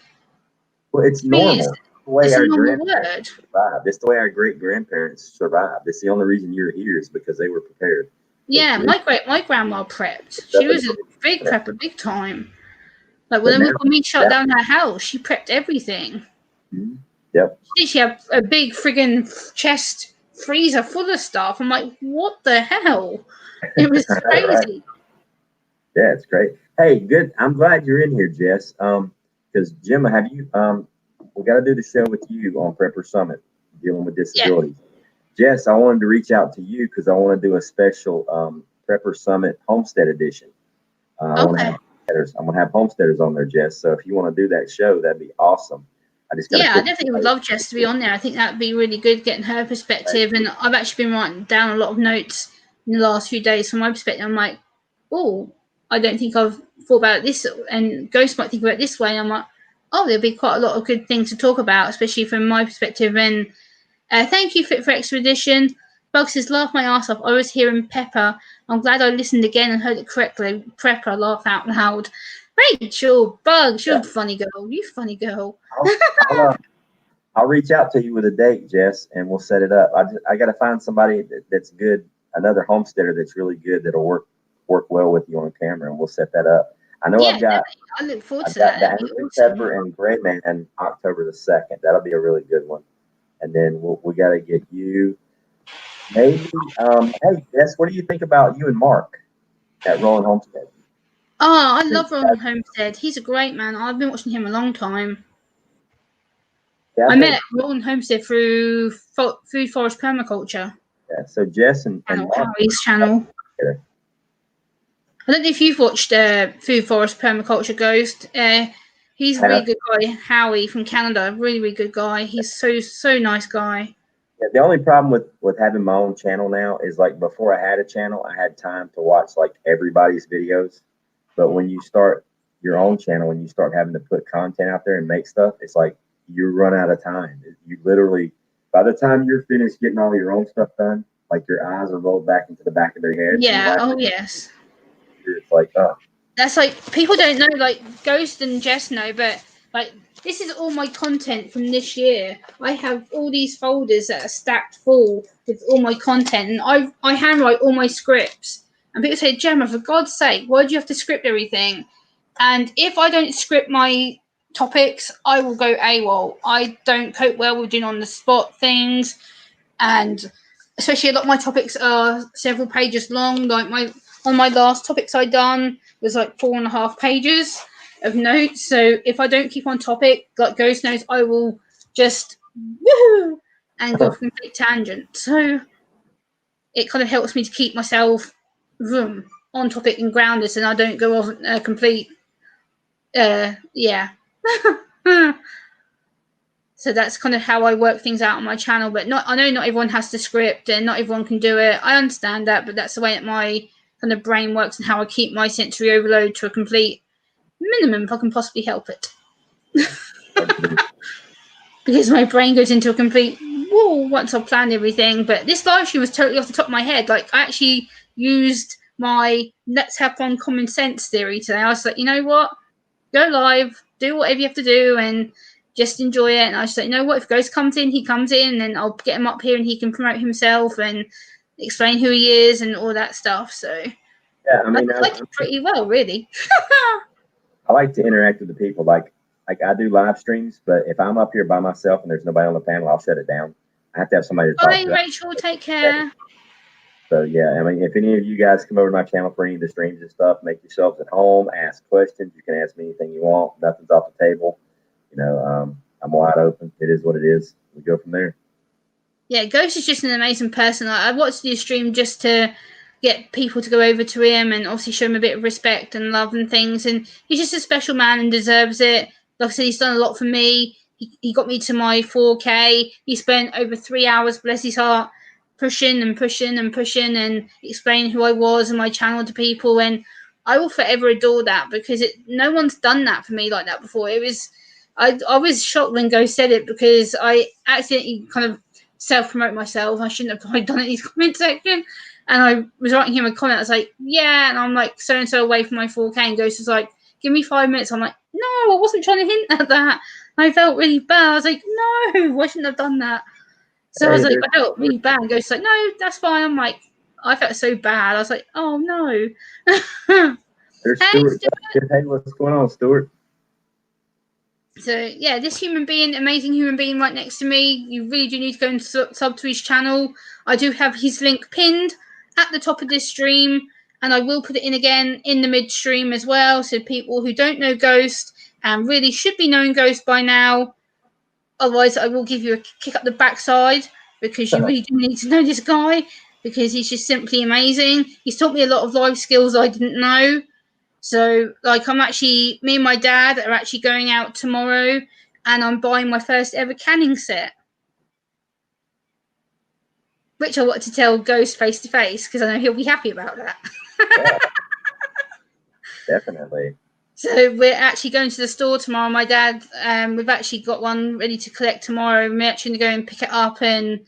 well, it's normal. It's a normal word. Survived. It's the way our great grandparents survived. It's the only reason you're here is because they were prepared. Yeah, my grandma prepped. She was a big prepper, big time. Like when we shut down her house, she prepped everything. Mm-hmm. Yep. She had a big friggin' chest freezer full of stuff. I'm like, what the hell? It was crazy. Right. Yeah, it's great. Hey, good. I'm glad you're in here, Jess. Because Gemma, have you? We got to do the show with you on Prepper Summit, dealing with Yeah. disabilities. Jess, I wanted to reach out to you because I want to do a special Prepper Summit Homestead Edition. I want to Okay. have homesteaders. I'm gonna have homesteaders on there, Jess. So if you want to do that show, that'd be awesome. I just got to Yeah, I put. definitely would love Jess to be on there. I think that'd be really good getting her perspective. And I've actually been writing down a lot of notes in the last few days from my perspective. I'm like, oh, I don't think I've thought about this, and Ghost might think about it this way. And I'm like, oh, there'll be quite a lot of good things to talk about, especially from my perspective. And thank you, Fit for Expedition. Bug says, laugh my ass off. I was hearing Pepper. I'm glad I listened again and heard it correctly. Prepper, laugh out loud. Rachel, Bugs, you're Yeah, a funny girl. You funny girl. I'll, I'll, uh, I'll reach out to you with a date, Jess, and we'll set it up. I got to find somebody that's good, another homesteader that's really good that'll work well with you on camera, and we'll set that up. I know Yeah, definitely. I look forward I've to that. got That'd be Dangling awesome. Pepper and Gray Man October the 2nd. That'll be a really good one. And then we got to get you maybe. Hey, Jess, what do you think about you and Mark at Rolling Homestead? Oh, I I think, love Ron Homestead. He's a great man. I've been watching him a long time. yeah, I I think met Ron Homestead through Food Forest Permaculture yeah. So Jess and channel, Mark. Harry's channel. Together. I don't know if you've watched Food Forest Permaculture Ghost. He's a And really good guy. Howie from Canada, really, really good guy. He's so nice guy. yeah, the only problem with having my own channel now is like before I had a channel, I had time to watch like everybody's videos. But when you start your own channel and you start having to put content out there and make stuff, it's like you run out of time. You literally, by the time you're finished getting all your own stuff done, like your eyes are rolled back into the back of their heads, and Yeah. like Oh yes. it's like, oh, That's like people don't know. Like Ghost and Jess know, but like this is all my content from this year. I have all these folders that are stacked full with all my content, and I handwrite all my scripts. And people say, Gemma, for God's sake, why do you have to script everything? And if I don't script my topics, I will go AWOL. I don't cope well with doing on the spot things, and especially a lot of my topics are several pages long. Like one of my last topics I done was like 4.5 pages of notes. So if I don't keep on topic, like Ghost knows, I will just woohoo and go off a complete tangent. So it kind of helps me to keep myself on topic and grounded, and I don't go off a complete yeah. So that's kind of how I work things out on my channel. But not, I know not everyone has to script and not everyone can do it. I understand that, but that's the way that my kind of brain works and how I keep my sensory overload to a complete minimum if I can possibly help it. Because my brain goes into a complete whoa once I've planned everything. But this live stream was totally off the top of my head. Like I actually used my let's have fun common sense theory today. I was like, you know what? Go live, do whatever you have to do, and just enjoy it. And I just like, you know what? If Ghost comes in, he comes in, and then I'll get him up here, and he can promote himself and explain who he is and all that stuff. So yeah. I I mean, like it pretty well, really. I like to interact with the people. Like I do live streams, but if I'm up here by myself and there's nobody on the panel, I'll shut it down. I have to have somebody to talk Bye, to. Rachel. Take care. So yeah, I mean, if any of you guys come over to my channel for any of the streams and stuff, make yourselves at home, ask questions. You can ask me anything you want. Nothing's off the table. I'm wide open. It is what it is. We go from there. Yeah, Ghost is just an amazing person. I watched the stream just to get people to go over to him and obviously show him a bit of respect and love and things. And he's just a special man and deserves it. Like I said, he's done a lot for me. He got me to my 4K. He spent over 3 hours, bless his heart, pushing and pushing and pushing and explaining who I was and my channel to people. And I will forever adore that because no one's done that for me like that before. I was shocked when Ghost said it because I accidentally kind of self-promote myself. I shouldn't have probably done it in his comment section. And I was writing him a comment. I was like, yeah. And I'm like, so-and-so away from my 4K. And Ghost was like, give me 5 minutes. I'm like, no, I wasn't trying to hint at that. I felt really bad. I was like, no, I shouldn't have done that. So I was like, I felt really bad. And Ghost was like, no, that's fine. I'm like, I felt so bad. I was like, oh, no. There's Hey, Stuart. Hey, what's going on, Stuart? So yeah, this human being, amazing human being right next to me. You really do need to go and sub to his channel. I do have his link pinned at the top of this stream. and I will put it in again in the midstream as well. So people who don't know Ghost and really should be knowing Ghost by now, otherwise I will give you a kick up the backside because you really do need to know this guy because he's just simply amazing. He's taught me a lot of life skills I didn't know. So, like, me and my dad are actually going out tomorrow, and I'm buying my first ever canning set, which I wanted to tell Ghost face to face because I know he'll be happy about that. Yeah, definitely. So we're actually going to the store tomorrow. My dad, we've actually got one ready to collect tomorrow. We're actually going to go and pick it up, and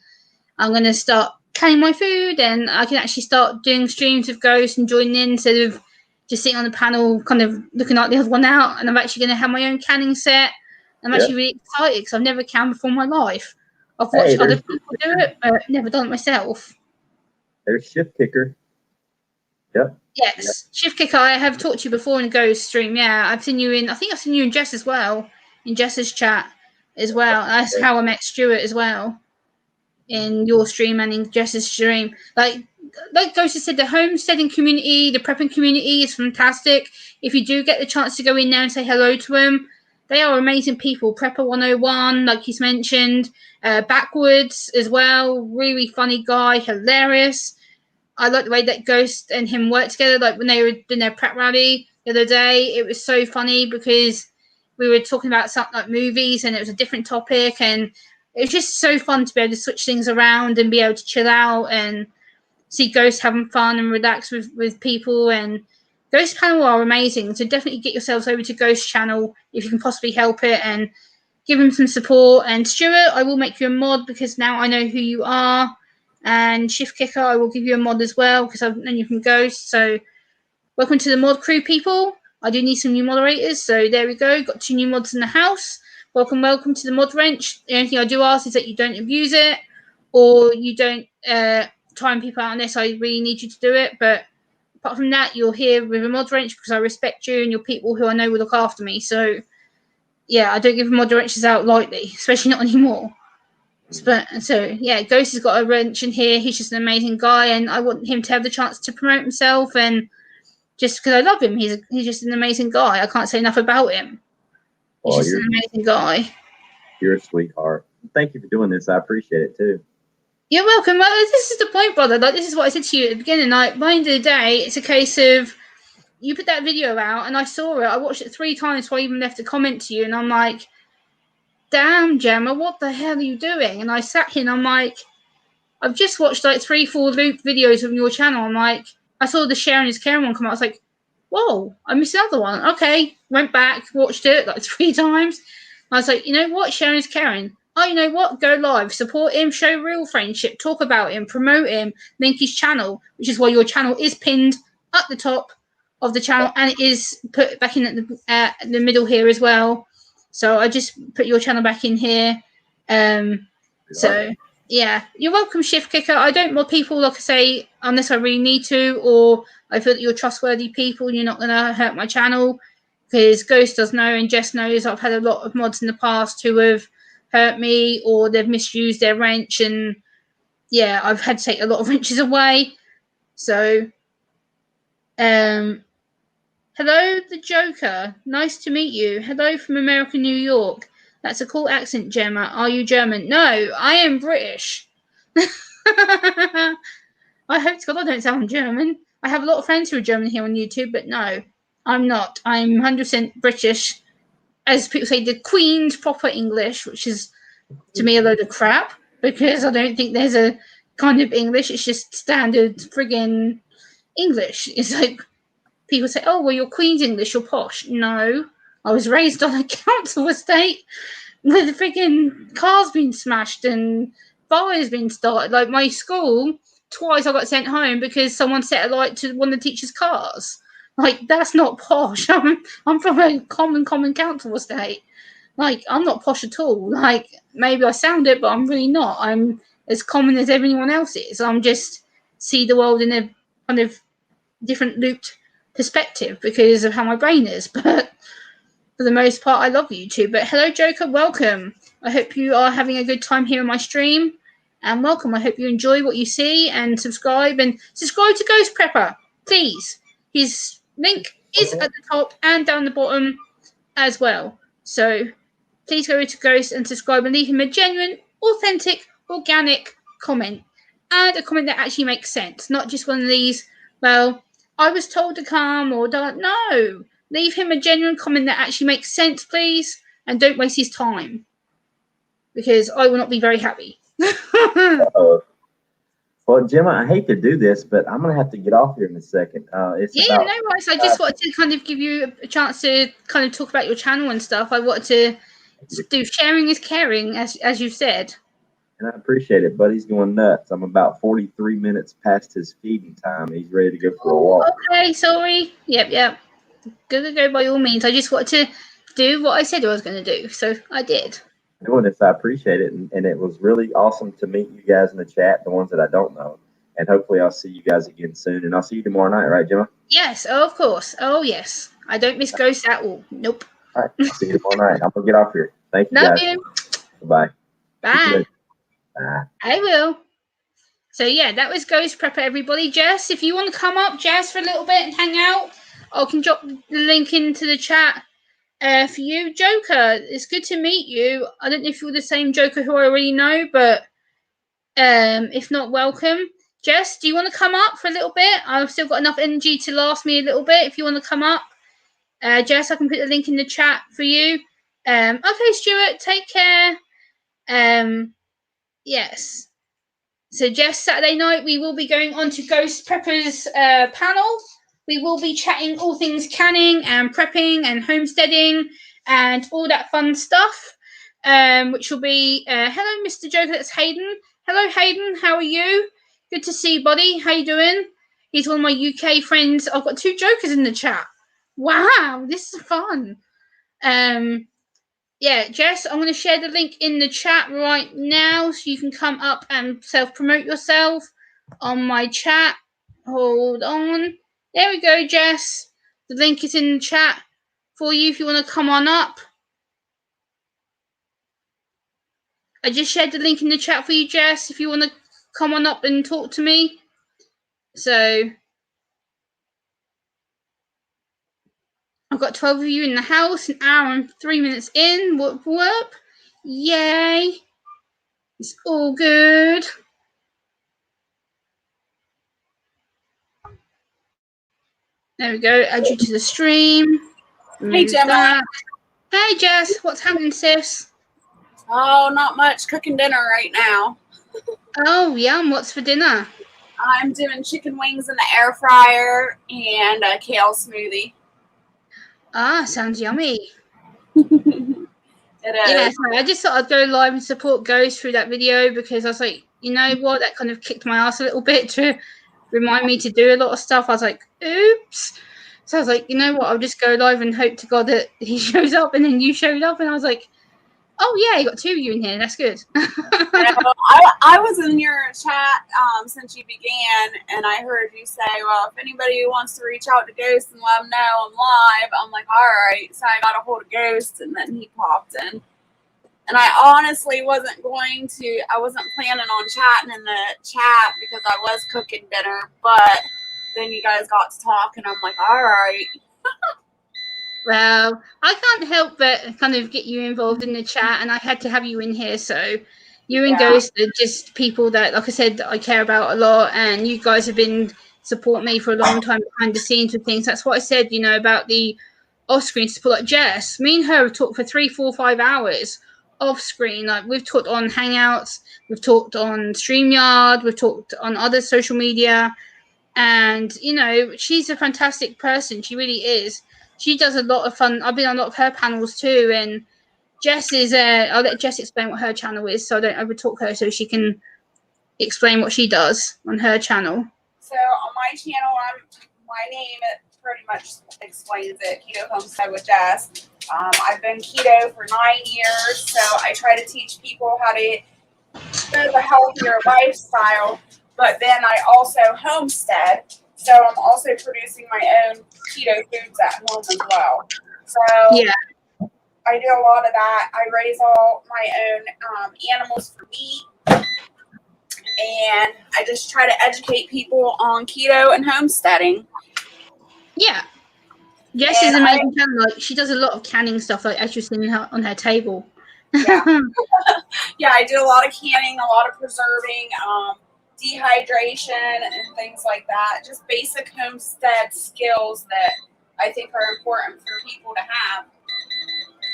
I'm going to start canning my food, and I can actually start doing streams of Ghost and joining in instead of just sitting on the panel kind of looking like the other one out. And I'm actually going to have my own canning set. I'm actually really excited because I've never canned before in my life. I've watched other people do it, but never done it myself. There's Shift Kicker. Yep. Yes, Shift Kicker. I have talked to you before in a Ghost stream. Yeah, I think I've seen you in Jess as well, in Jess's chat as well. That's how I met Stuart as well, in your stream and in Jess's stream. Like Ghost has said, the homesteading community, the prepping community is fantastic. If you do get the chance to go in there and say hello to them, they are amazing people. Prepper 101, like he's mentioned, Backwards as well, really funny guy, hilarious. I like the way that Ghost and him work together. Like when they were doing their prep rally the other day, it was so funny because we were talking about something like movies and it was a different topic, and it was just so fun to be able to switch things around and be able to chill out and see Ghost having fun and relax with people. And Ghost panel are amazing, so definitely get yourselves over to Ghost channel if you can possibly help it and give him some support. And Stuart, I will make you a mod because now I know who you are. And Shift Kicker, I will give you a mod as well because I've known you from Ghost. So welcome to the mod crew, people. I do need some new moderators, so there we go. Got 2 new mods in the house. Welcome to the mod wrench. The only thing I do ask is that you don't abuse it or you don't time people out unless I really need you to do it. But apart from that, you're here with a mod wrench because I respect you and you're people who I know will look after me. So yeah, I don't give mod wrenches out lightly, especially not anymore. But so yeah, Ghost has got a wrench in here. He's just an amazing guy, and I want him to have the chance to promote himself. And just because I love him, he's just an amazing guy. I can't say enough about him. He's just an amazing guy. You're a sweetheart. Thank you for doing this. I appreciate it too. You're welcome. Well, this is the point, brother. Like, this is what I said to you at the beginning. Like, by the end of the day, it's a case of you put that video out, and I saw it. I watched it 3 times before I even left a comment to you, and I'm like, damn, Gemma, what the hell are you doing? And I sat here and I'm like, I've just watched like 3-4 loop videos from your channel. I'm like, I saw the Sharon is Karen one come out. I was like, whoa, I missed another one. Okay, went back, watched it like 3 times. I was like, you know what, Sharon is Karen. Oh, you know what? Go live, support him, show real friendship, talk about him, promote him, link his channel, which is why your channel is pinned at the top of the channel and it is put back in at the middle here as well. So I just put your channel back in here. So yeah, you're welcome, Shift Kicker. I don't mod people, like I say, unless I really need to, or I feel that you're trustworthy people. You're not going to hurt my channel because Ghost does know and Jess knows I've had a lot of mods in the past who have hurt me or they've misused their wrench, and yeah, I've had to take a lot of wrenches away. So, hello, the Joker. Nice to meet you. Hello from America, New York. That's a cool accent, Gemma. Are you German? No, I am British. I hope to God I don't sound German. I have a lot of friends who are German here on YouTube, but no, I'm not. I'm 100% British. As people say, the Queen's proper English, which is, to me, a load of crap, because I don't think there's a kind of English. It's just standard friggin' English. It's like, people say, oh, well, you're Queen's English, you're posh. No, I was raised on a council estate where the freaking cars being smashed and fires being started. Like, my school, twice I got sent home because someone set a light to one of the teachers' cars. Like, that's not posh. I'm from a common council estate. Like, I'm not posh at all. Like, maybe I sound it, but I'm really not. I'm as common as everyone else is. I'm just see the world in a kind of different looped perspective because of how my brain is. But for the most part, I love YouTube. But hello, Joker. Welcome. I hope you are having a good time here on my stream. And welcome. I hope you enjoy what you see and subscribe to Ghost Prepper. please. His link is at the top and down the bottom as well. So please go to Ghost and subscribe and leave him a genuine, authentic, organic comment. And a comment that actually makes sense, not just one of these, well, I was told to come or don't. No, leave him a genuine comment that actually makes sense, please, and don't waste his time, because I will not be very happy. Well, Gemma, I hate to do this, but I'm going to have to get off here in a second. No worries. I just wanted to kind of give you a chance to kind of talk about your channel and stuff. I wanted to do sharing is caring, as you said. And I appreciate it. Buddy's going nuts. I'm about 43 minutes past his feeding time. He's ready to go for a walk. Okay, sorry. Yep. Gonna go by all means. I just wanted to do what I said I was going to do, so I did. Doing this, I appreciate it, and it was really awesome to meet you guys in the chat, the ones that I don't know, and hopefully I'll see you guys again soon, and I'll see you tomorrow night, right, Gemma? Yes, of course. Oh, yes. I don't miss Ghost at all. Nope. All right, I'll see you tomorrow night. I'm going to get off here. Thank you, Love guys. you. Bye. Bye. Bye. I will. So, yeah, that was Ghost Prepper, everybody. Jess, if you want to come up, Jess, for a little bit and hang out, I can drop the link into the chat. For you, Joker, it's good to meet you. I don't know if you're the same Joker who I already know, but if not, welcome. Jess, do you want to come up for a little bit? I've still got enough energy to last me a little bit. If you want to come up, Jess, I can put the link in the chat for you. Okay, Stuart, take care. Yes. So, Jess, Saturday night we will be going on to Ghost Prepper's panel. We will be chatting all things canning and prepping and homesteading and all that fun stuff, which will be, hello, Mr. Joker, that's Hayden. Hello, Hayden, how are you? Good to see you, buddy. How you doing? He's one of my UK friends. I've got 2 Jokers in the chat. Wow, this is fun. Yeah, Jess, I'm going to share the link in the chat right now so you can come up and self-promote yourself on my chat. Hold on. There we go, Jess. The link is in the chat for you if you want to come on up. I just shared the link in the chat for you, Jess, if you want to come on up and talk to me. So, I've got 12 of you in the house, an hour and 3 minutes in. Whoop, whoop. Yay. It's all good. There we go. Add you to the stream. Hey, Gemma. Hey, Jess. What's happening, sis? Oh, not much. Cooking dinner right now. Oh, yum. What's for dinner? I'm doing chicken wings in the air fryer and a kale smoothie. Ah, sounds yummy. It is. Yeah, I just thought I'd go live and support Ghost through that video because I was like, you know what? That kind of kicked my ass a little bit to remind me to do a lot of stuff. I was like, oops. So I was like, you know what? I'll just go live and hope to God that he shows up. And then you showed up, and I was like, oh yeah, you got 2 of you in here. That's good. I was in your chat since you began, and I heard you say, well, if anybody wants to reach out to Ghost and let him know I'm live, I'm like, all right. So I got a hold of Ghost, and then he popped in. And I honestly wasn't planning on chatting in the chat because I was cooking dinner, but then you guys got to talk, and I'm like, all right. Well, I can't help but kind of get you involved in the chat, and I had to have you in here. So you and Ghost are just people that, like I said, I care about a lot, and you guys have been supporting me for a long time behind the scenes with things. That's what I said, you know, about the off-screen support. Like Jess, me and her have talked for 3, 4, 5 hours off screen. Like we've talked on Hangouts, we've talked on StreamYard, we've talked on other social media, and you know, she's a fantastic person. She really is. She does a lot of fun. I've been on a lot of her panels too, and Jess is I'll let Jess explain what her channel is so I don't overtalk her, so she can explain what she does on her channel. So on my channel, my name, it pretty much explains it, Keto Homestead with Jess. I've been keto for 9 years, so I try to teach people how to live a healthier lifestyle, but then I also homestead, so I'm also producing my own keto foods at home as well. So yeah, I do a lot of that. I raise all my own animals for meat, and I just try to educate people on keto and homesteading. Yeah. Jess is amazing. Like, she does a lot of canning stuff, like as you've seen on her table. Yeah. Yeah, I do a lot of canning, a lot of preserving, dehydration, and things like that. Just basic homestead skills that I think are important for people to have.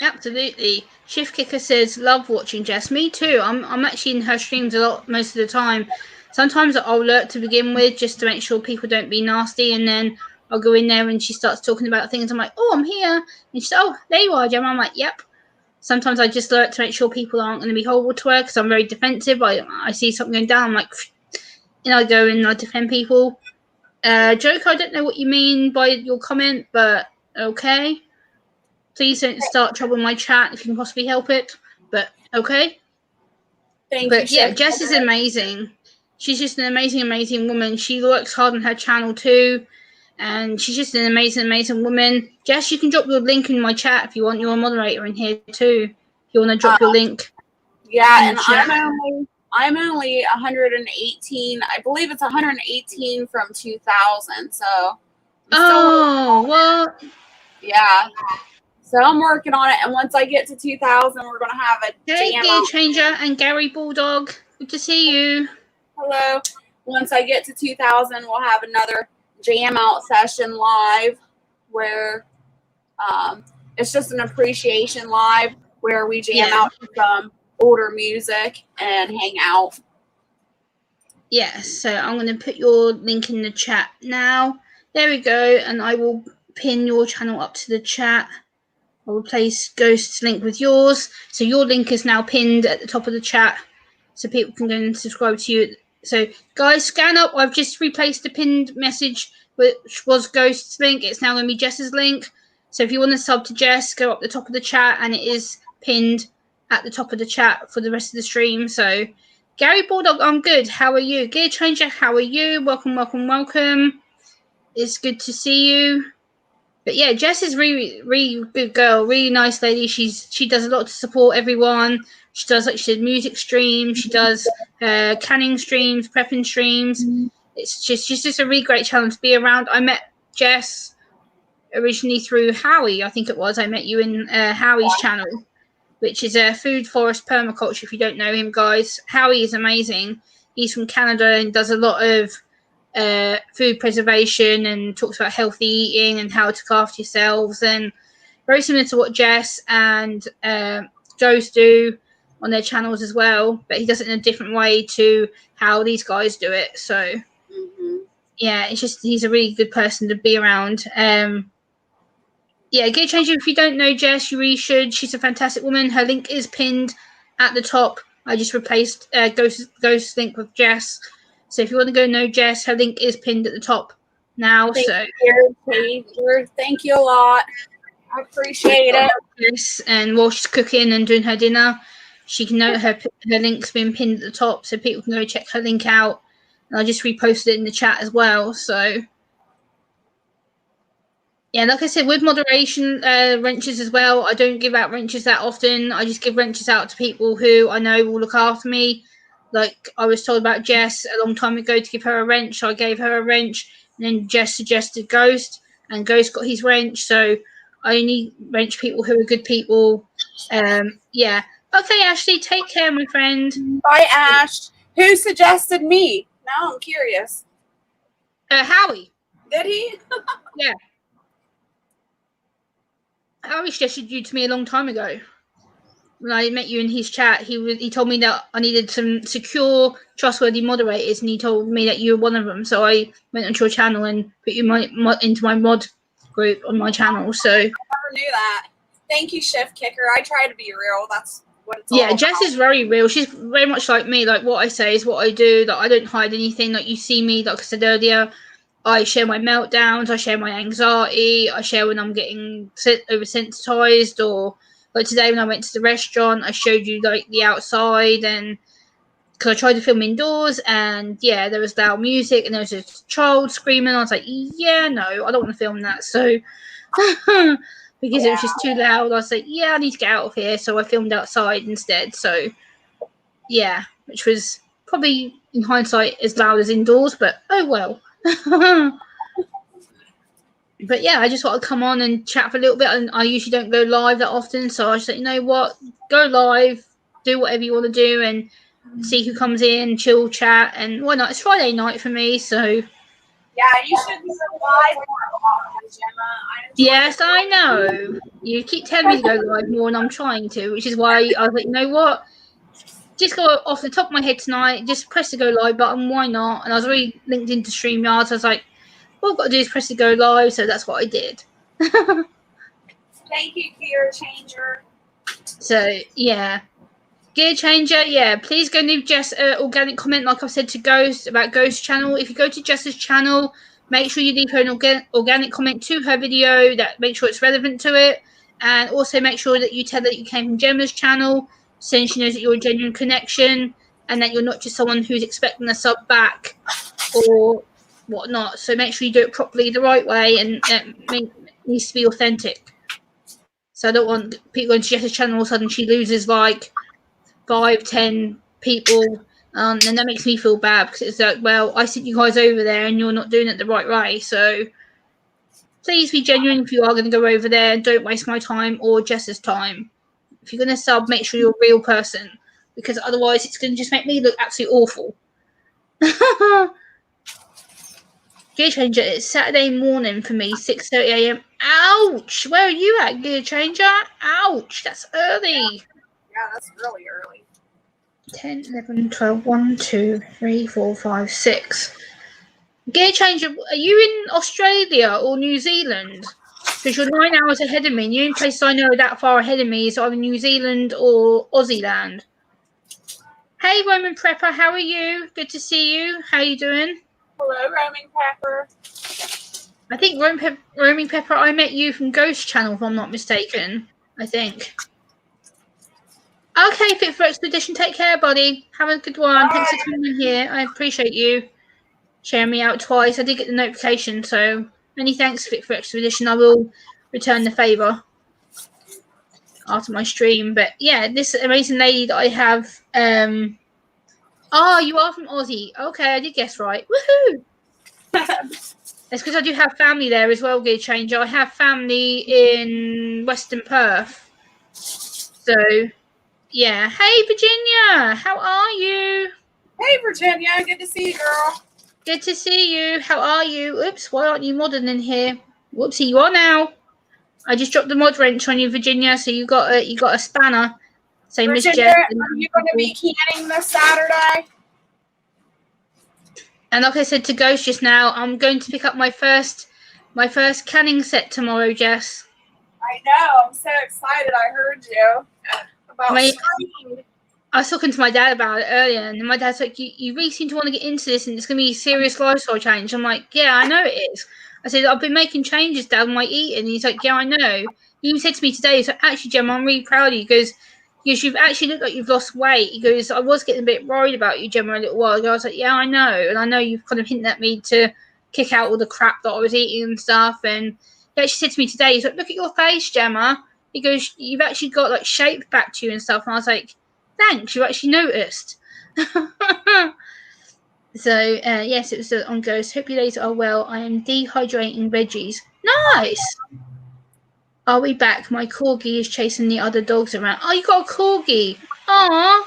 Absolutely. Shift Kicker says, love watching Jess. Me too. I'm actually in her streams a lot most of the time. Sometimes I'll lurk to begin with just to make sure people don't be nasty, and then I'll go in there and she starts talking about things. I'm like, oh, I'm here. And she's, oh, there you are, Gemma. I'm like, yep. Sometimes I just lurk to make sure people aren't going to be horrible to her because I'm very defensive. I see something going down, I'm like, and I go and I defend people. Joker, I don't know what you mean by your comment, but okay. Please don't start trouble in my chat if you can possibly help it. But okay. Thank you, yeah, Jess is amazing. She's just an amazing, amazing woman. She works hard on her channel too. And she's just an amazing, amazing woman. Jess, you can drop your link in my chat if you want. You're a moderator in here too. If you want to drop your link. Yeah, and I'm only 118. I believe it's 118 from 2000. So. Oh, what? Yeah. So I'm working on it, and once I get to 2000, we're gonna have a jam. Gear Changer and Gary Bulldog. Good to see you. Hello. Once I get to 2000, we'll have another jam out session live where it's just an appreciation live where we jam out some older music and hang out. Yes, so I'm going to put your link in the chat now. There we go, and I will pin your channel up to the chat. I'll replace Ghost's link with yours. So your link is now pinned at the top of the chat so people can go and subscribe to you. So guys, scan up. I've just replaced the pinned message, which was Ghost's link. It's now going to be Jess's link. So if you want to sub to Jess, go up the top of the chat, and it is pinned at the top of the chat for the rest of the stream. So Gary Bulldog, I'm good. How are you? Gear Changer, how are you? Welcome, welcome, welcome. It's good to see you. But yeah, Jess is really, really good girl, really nice lady. She does a lot to support everyone. She does, like she did, music streams. She does canning streams, prepping streams. It's just she's just a really great channel to be around. I met Jess originally through Howie. I think it was. I met you in Howie's channel, which is Food Forest Permaculture. If you don't know him, guys, Howie is amazing. He's from Canada and does a lot of food preservation and talks about healthy eating and how to look after yourselves, and very similar to what Jess and Ghost do on their channels as well, but he does it in a different way to how these guys do it. So yeah, it's just he's a really good person to be around. Yeah, Gear Changer, if you don't know Jess, you really should. She's a fantastic woman. Her link is pinned at the top. I just replaced Ghost's link with Jess. So if you want to go know Jess, her link is pinned at the top now. Thank you a lot. I appreciate it. Yes, and while she's cooking and doing her dinner, she can know her link's been pinned at the top, so people can go check her link out. And I just reposted it in the chat as well. So yeah, like I said, with moderation wrenches as well, I don't give out wrenches that often. I just give wrenches out to people who I know will look after me. Like I was told about Jess a long time ago to give her a wrench, so I gave her a wrench, and then Jess suggested Ghost, and Ghost got his wrench. So I only wrench people who are good people. Yeah. Okay, Ashley, take care, my friend. Bye, Ash. Who suggested me? Now I'm curious. Howie. Did he? Yeah. Howie suggested you to me a long time ago. When I met you in his chat, he told me that I needed some secure, trustworthy moderators, and he told me that you were one of them. So I went onto your channel and put you into my mod group on my channel. So I never knew that. Thank you, Shift Kicker. I try to be real. That's what it's all about. Jess is very real. She's very much like me. Like what I say is what I do. That I don't hide anything. Like you see me, like I said earlier, I share my meltdowns. I share my anxiety. I share when I'm getting oversensitized, or like today when I went to the restaurant, I showed you like the outside, and because I tried to film indoors, and yeah, there was loud music and there was a child screaming. I was like, yeah, no, I don't want to film that. So because it was just too loud, I was like, yeah, I need to get out of here. So I filmed outside instead. So yeah, which was Probably in hindsight as loud as indoors, but oh well. But yeah, I just want to come on and chat for a little bit. And I usually don't go live that often, so I just thought, you know what, go live, do whatever you want to do, and see who comes in, chill, chat, and why not? It's Friday night for me, so. Yeah, you should be live more often, Gemma. Yes, I know. You keep telling me to go live more, and I'm trying to, which is why I was like, you know what? Just go off the top of my head tonight, just press the go live button, why not? And I was already linked into StreamYard, so I was like, all I've got to do is press the go live, so that's what I did. Thank you, Gear Changer. So, yeah. Gear Changer, yeah. Please go leave Jess an organic comment, like I've said to Ghost, about Ghost channel. If you go to Jess's channel, make sure you leave her an organic comment to her video, that make sure it's relevant to it. And also make sure that you tell her that you came from Gemma's channel, so she knows that you're a genuine connection, and that you're not just someone who's expecting a sub back or whatnot. So make sure you do it properly, the right way, and it needs to be authentic. So I don't want people going to Jess's channel, all of a sudden she loses like 5-10 people, and that makes me feel bad, because it's like, well, I sent you guys over there and you're not doing it the right way. So please be genuine if you are going to go over there, and don't waste my time or Jess's time. If you're going to sub, make sure you're a real person, because otherwise it's going to just make me look absolutely awful. Gear Changer, it's Saturday morning for me, 6:30 a.m. Ouch! Where are you at, Gear Changer? Ouch! That's early. Yeah, that's really early. 10, 11, 12, 1, 2, 3, 4, 5, 6. Gear Changer, are you in Australia or New Zealand? Because you're 9 hours ahead of me, and the only place I know that far ahead of me is either New Zealand or Aussie land. Hey, Roman Prepper, how are you? Good to see you. How are you doing? Hello, Roaming Pepper. I think Roaming Pepper, I met you from Ghost Channel, if I'm not mistaken. I think. Okay, Fit for Expedition. Take care, buddy. Have a good one. Bye. Thanks for coming in here. I appreciate you sharing me out twice. I did get the notification, so many thanks, Fit for Expedition. I will return the favour after my stream. But yeah, this amazing lady that I have. Oh, you are from Aussie. Okay, I did guess right. Woohoo! It's because I do have family there as well, Gear Changer. I have family in Western Perth. So, yeah. Hey, Virginia. How are you? Hey, Virginia. Good to see you, girl. Good to see you. How are you? Oops, why aren't you modding in here? Whoopsie, you are now. I just dropped the mod wrench on you, Virginia, so you got a spanner. Same as Virginia, Jeff. are you going to be canning this Saturday? And like I said to Ghost just now, I'm going to pick up my first canning set tomorrow, Jess. I know. I'm so excited. I heard you about screening. I was talking to my dad about it earlier, and my dad's like, you really seem to want to get into this, and it's going to be a serious lifestyle change. I'm like, yeah, I know it is. I said, I've been making changes, Dad, with my eating. And he's like, yeah, I know. He even said to me today, he's like, actually, Gemma, I'm really proud of you. He goes, you've actually looked like you've lost weight. He goes, I was getting a bit worried about you, Gemma, a little while ago. I was like, yeah, I know. And I know you've kind of hinted at me to kick out all the crap that I was eating and stuff. And he actually said to me today, he's like, look at your face, Gemma. He goes, you've actually got like shape back to you and stuff. And I was like, thanks, you actually noticed. So, yes, it was on Ghost. Hope you ladies are well. I am dehydrating veggies. Nice! Are we back? My corgi is chasing the other dogs around. Oh, you got a corgi. Aww.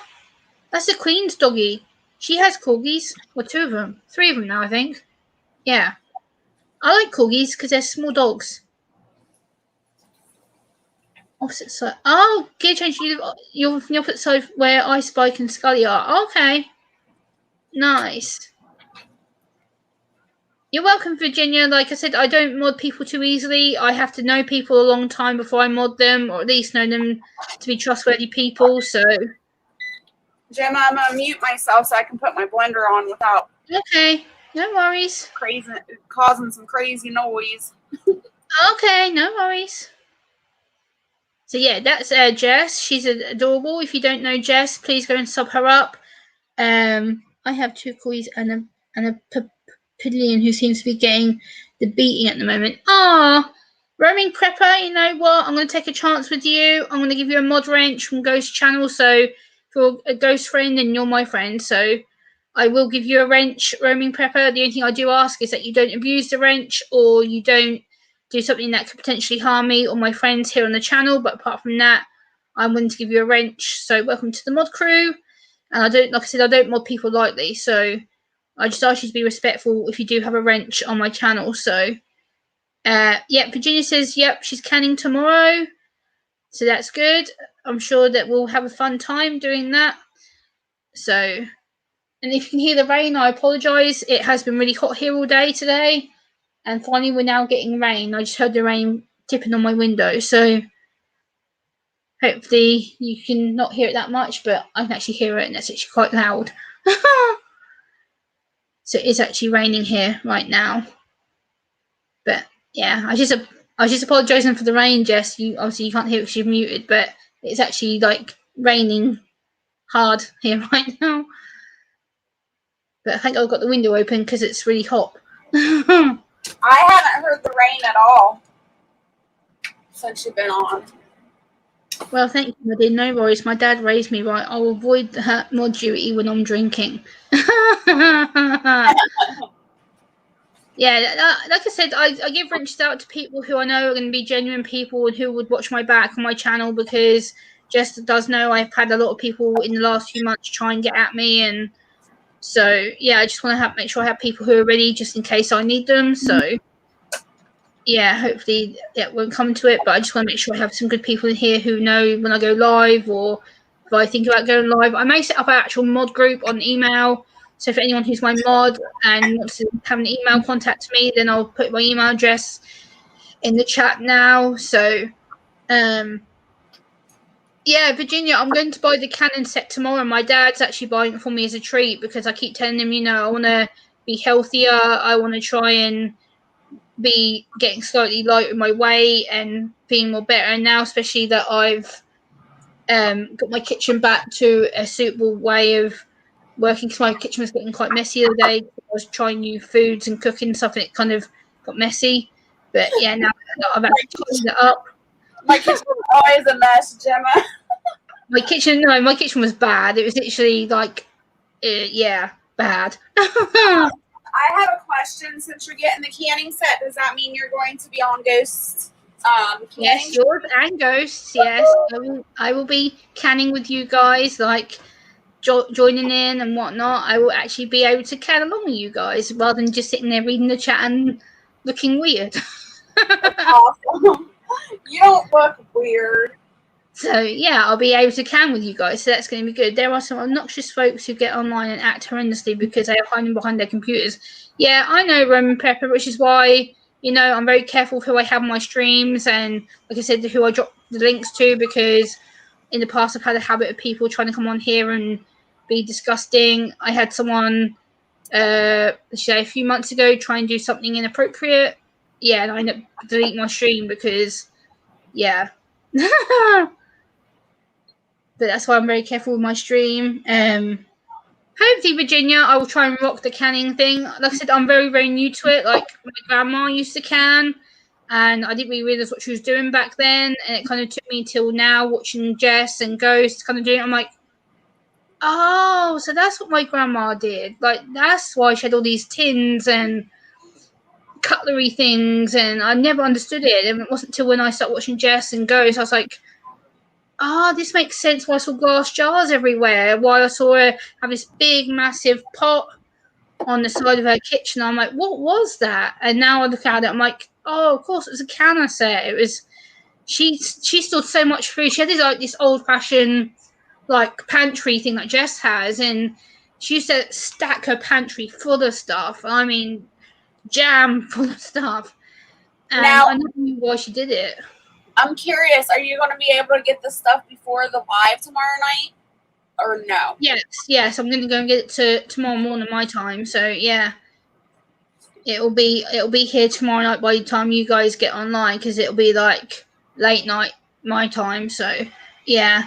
That's the Queen's doggy. She has corgis. Well, 2 of them. 3 of them now, I think. Yeah. I like corgis because they're small dogs. Opposite side. Oh, Gear Change, you're from the opposite side where Ice Spike and Scully are. Okay. Nice. You're welcome, Virginia. Like I said, I don't mod people too easily. I have to know people a long time before I mod them, or at least know them to be trustworthy people. So, Gemma, I'm gonna mute myself so I can put my blender on without okay, no worries. Causing some crazy noise. Okay, no worries. So yeah, that's Jess. She's adorable. If you don't know Jess, please go and sub her up. I have 2 coys and a Pidlian who seems to be getting the beating at the moment. Roaming Prepper, you know what? I'm going to take a chance with you. I'm going to give you a mod wrench from Ghost Channel. So if you're a Ghost friend, then you're my friend. So I will give you a wrench, Roaming Prepper. The only thing I do ask is that you don't abuse the wrench or you don't do something that could potentially harm me or my friends here on the channel. But apart from that, I'm willing to give you a wrench. So welcome to the mod crew. And I don't, like I said, I don't mod people lightly. So I just ask you to be respectful if you do have a wrench on my channel. So, yeah, Virginia says, yep, she's canning tomorrow. So that's good. I'm sure that we'll have a fun time doing that. So, and if you can hear the rain, I apologise. It has been really hot here all day today. And finally, we're now getting rain. I just heard the rain tipping on my window. So hopefully you can not hear it that much, but I can actually hear it, and that's actually quite loud. So it is actually raining here right now. But yeah, I was just apologising for the rain, Jess. You obviously you can't hear it because you're muted, but it's actually like raining hard here right now. But I think I've got the window open because it's really hot. I haven't heard the rain at all since you've been on. Well, thank you, my dear. No worries. My dad raised me right. I'll avoid the mod duty when I'm drinking. Yeah, like I said, I give wrenches out to people who I know are going to be genuine people and who would watch my back on my channel, because Jess does know I've had a lot of people in the last few months try and get at me, and so yeah, I just want to make sure I have people who are ready just in case I need them. So yeah, hopefully it won't come to it, but I just want to make sure I have some good people in here who know when I go live, or if I think about going live. I may set up an actual mod group on email. So if anyone who's my mod and wants to have an email contact me, then I'll put my email address in the chat now. So, yeah, Virginia, I'm going to buy the Canon set tomorrow. My dad's actually buying it for me as a treat because I keep telling him, you know, I want to be healthier. I want to try and be getting slightly lighter in my weight and being more better. And now, especially that I've got my kitchen back to a suitable way of working, because my kitchen was getting quite messy the other day. I was trying new foods and cooking stuff, and it kind of got messy. But yeah, now I've actually tidied it up. My kitchen was always a mess, Gemma. My kitchen was bad. It was literally like, yeah, bad. I have a question. Since you're getting the canning set, does that mean you're going to be on Ghost? Yes, yours and Ghosts. Yes, I will be canning with you guys, like joining in and whatnot. I will actually be able to can along with you guys rather than just sitting there reading the chat and looking weird. Awesome. You don't look weird. So yeah, I'll be able to can with you guys. So that's going to be good. There are some obnoxious folks who get online and act horrendously because they are hiding behind their computers. Yeah, I know, Roman Pepper, which is why, you know, I'm very careful who I have on my streams, and like I said, who I drop the links to, because in the past I've had a habit of people trying to come on here and be disgusting. I had someone a few months ago try and do something inappropriate. Yeah, and I ended up deleting my stream because, yeah. But that's why I'm very careful with my stream. Hopefully, Virginia, I will try and rock the canning thing. Like I said, I'm very, very new to it. Like, my grandma used to can, and I didn't really realize what she was doing back then. And it kind of took me till now, watching Jess and Ghost kind of doing it. I'm like, oh, so that's what my grandma did. Like, that's why she had all these tins and cutlery things, and I never understood it. And it wasn't until when I started watching Jess and Ghost, I was like, this makes sense why I saw glass jars everywhere, why I saw her have this big, massive pot on the side of her kitchen. I'm like, what was that? And now I look at it, I'm like, oh, of course, it was a canner set. It was, she stored so much food. She had this old-fashioned, like, pantry thing that Jess has, and she used to stack her pantry full of stuff. I mean, jam full of stuff. And now, I never knew why she did it. I'm curious, are you going to be able to get the stuff before the live tomorrow night, or no? Yes, I'm going to go and get it tomorrow morning my time. So yeah, it'll be here tomorrow night by the time you guys get online, because it'll be like late night my time. So yeah,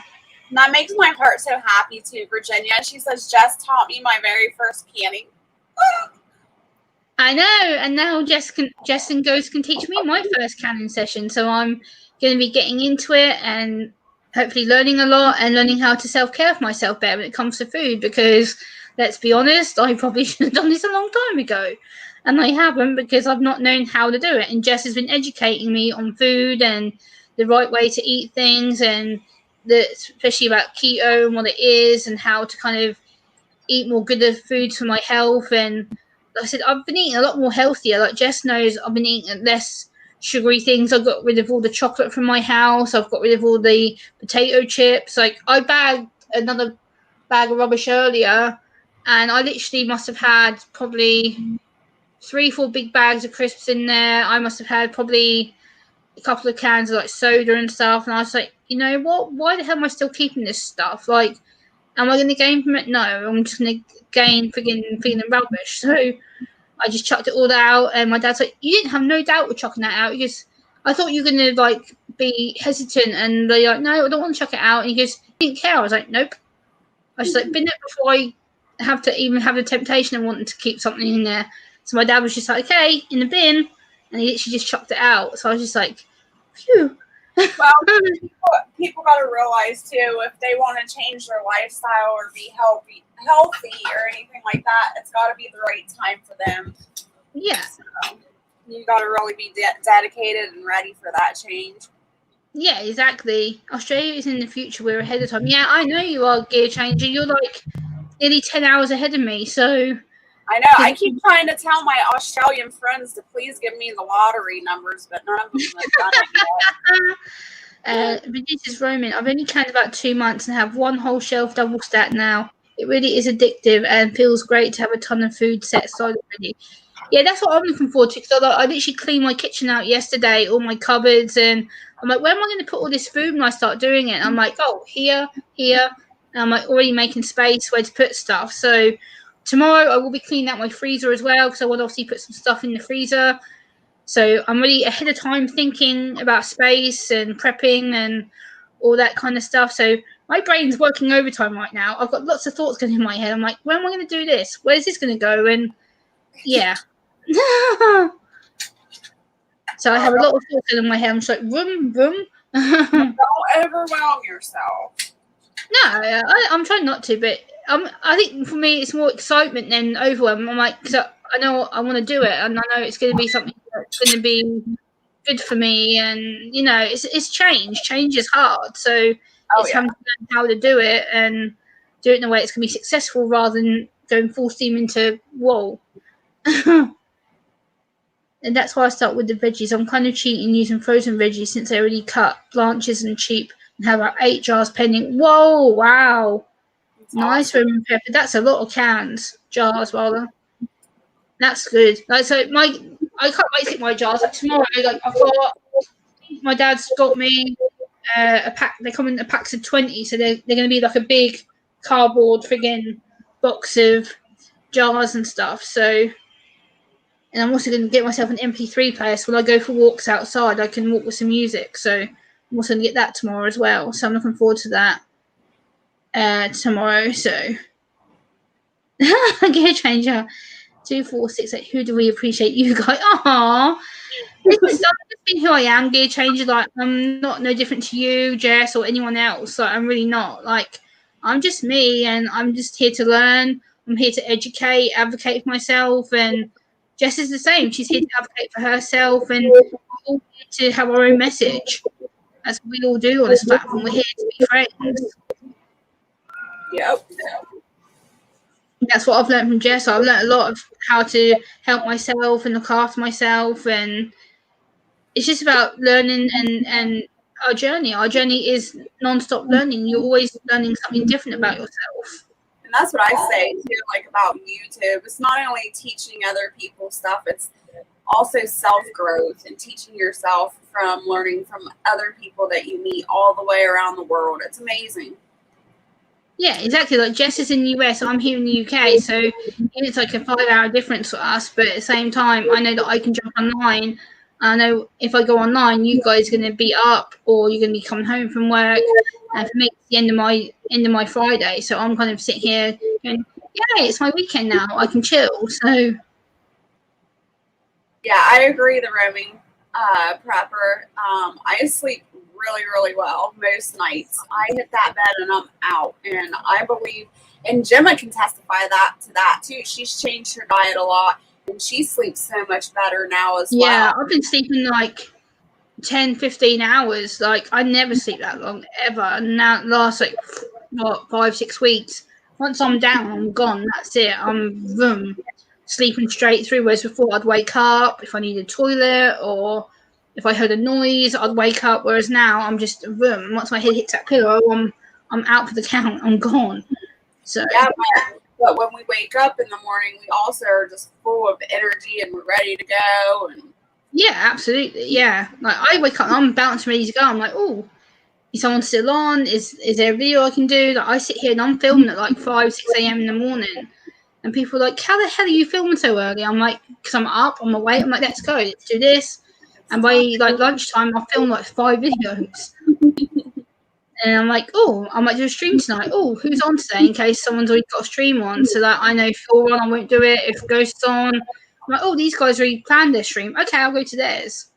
That makes my heart so happy too, Virginia. She says, Jess taught me my very first canning. I know, and now Jess and Ghost can teach me my first canning session. So I'm going to be getting into it and hopefully learning a lot and learning how to self-care for myself better when it comes to food, because let's be honest, I probably should have done this a long time ago. And I haven't because I've not known how to do it. And Jess has been educating me on food and the right way to eat things, and especially about keto and what it is and how to kind of eat more good foods for my health. And like I said, I've been eating a lot more healthier. Like Jess knows, I've been eating less sugary things. I got rid of all the chocolate from my house. I've got rid of all the potato chips. Like I bagged another bag of rubbish earlier, and I literally must have had probably 3-4 big bags of crisps in there. I must have had probably a couple of cans of like soda and stuff. And I was like, you know what? Why the hell am I still keeping this stuff? Like, am I going to gain from it? No, I'm just going to gain friggin' feeling rubbish. So I just chucked it all out. And my dad's like, you didn't have no doubt with chucking that out. He goes, I thought you were going to like be hesitant. And they're like, no, I don't want to chuck it out. And he goes, you didn't care. I was like, nope. I was like, been there before I have to even have the temptation of wanting to keep something in there. So my dad was just like, okay, in the bin. And he literally just chucked it out. So I was just like, phew. Well, people got to realize too, if they want to change their lifestyle or be healthy or anything like that, it's got to be the right time for them. Yeah. So you got to really be dedicated and ready for that change. Yeah, exactly. Australia is in the future. We're ahead of time. Yeah, I know you are, Gear Changer. You're like nearly 10 hours ahead of me. So I know. I keep trying to tell my Australian friends to please give me the lottery numbers, but none of them have done it yet. This Roman. I've only canned about 2 months and have one whole shelf double stacked now. It really is addictive and feels great to have a ton of food set aside already. Yeah, that's what I'm looking forward to, because I literally cleaned my kitchen out yesterday, all my cupboards, and I'm like, where am I going to put all this food when I start doing it? And I'm like, oh, here. And I'm like already making space where to put stuff. So tomorrow I will be cleaning out my freezer as well, because I want to obviously put some stuff in the freezer. So I'm really ahead of time thinking about space and prepping and all that kind of stuff. So my brain's working overtime right now. I've got lots of thoughts going in my head. I'm like, when am I going to do this? Where's this going to go? And yeah. So I have a lot of thoughts in my head. I'm just like, vroom. Don't overwhelm yourself. No, I'm trying not to, but I think for me it's more excitement than overwhelm. I'm like, cause I know I want to do it, and I know it's going to be something that's going to be good for me, and you know, it's change. Change is hard, so it's having to learn how to do it and do it in a way it's going to be successful rather than going full steam into whoa. And that's why I start with the veggies. I'm kind of cheating using frozen veggies since they're already cut, blanches and cheap, and have about 8 jars pending. Whoa, wow. That's nice awesome. Roman pepper. That's a lot of jars rather. That's good. Like, so I can't wait to get my jars. Like tomorrow, like my dad's got me a pack. They come in packs of 20, so they're going to be like a big cardboard friggin' box of jars and stuff. So. And I'm also going to get myself an MP3 player, so when I go for walks outside, I can walk with some music. So I'm also going to get that tomorrow as well. So I'm looking forward to that tomorrow. So Gear Changer 2468. Who do we appreciate? You guys. Aww. I've just been who I am, Gear Changer. Like, I'm not no different to you, Jess, or anyone else. Like, I'm really not. Like, I'm just me, and I'm just here to learn. I'm here to educate, advocate for myself, and Jess is the same. She's here to advocate for herself, and we're all here to have our own message. That's what we all do on this platform. We're here to be friends. Yep. That's what I've learned from Jess. I've learned a lot of how to help myself and look after myself, and it's just about learning and our journey. Our journey is non-stop learning. You're always learning something different about yourself. And that's what I say too, like about YouTube. It's not only teaching other people stuff, it's also self-growth and teaching yourself from learning from other people that you meet all the way around the world. It's amazing. Yeah, exactly. Like Jess is in the US, I'm here in the UK, so it's like a 5-hour difference for us. But at the same time, I know that I can jump online. I know if I go online, you guys are going to be up, or you're going to be coming home from work. And for me, it's the end of my Friday, so I'm kind of sitting here going, "Yeah, it's my weekend now. I can chill." So, yeah, I agree. The roaming prepper. I sleep really, really well most nights. I hit that bed and I'm out. And I believe, and Gemma can testify to that too. She's changed her diet a lot and she sleeps so much better now as well. Yeah, I've been sleeping like 10, 15 hours. Like, I never sleep that long, ever. And now it lasts like, what, 5, 6 weeks. Once I'm down, I'm gone. That's it. I'm sleeping straight through. Whereas before, I'd wake up if I needed a toilet or if I heard a noise, I'd wake up. Whereas now, I'm just once my head hits that pillow, I'm out for the count. I'm gone. So yeah, but when we wake up in the morning, we also are just full of energy and we're ready to go. And yeah, absolutely. Yeah, like I wake up, I'm bouncing, ready to go. I'm like, oh, is someone still on? Is there a video I can do? Like, I sit here and I'm filming at like 5, 6 a.m. in the morning, and people are like, how the hell are you filming so early? I'm like, because I'm up, I'm awake. I'm like, let's go, let's do this. And by like lunchtime, I film like 5 videos. And I'm like, oh, I might do a stream tonight. Oh, who's on today? In case someone's already got a stream on, so that I know if you're on, I won't do it. If Ghost's on, I'm like, oh, these guys already planned their stream. Okay, I'll go to theirs.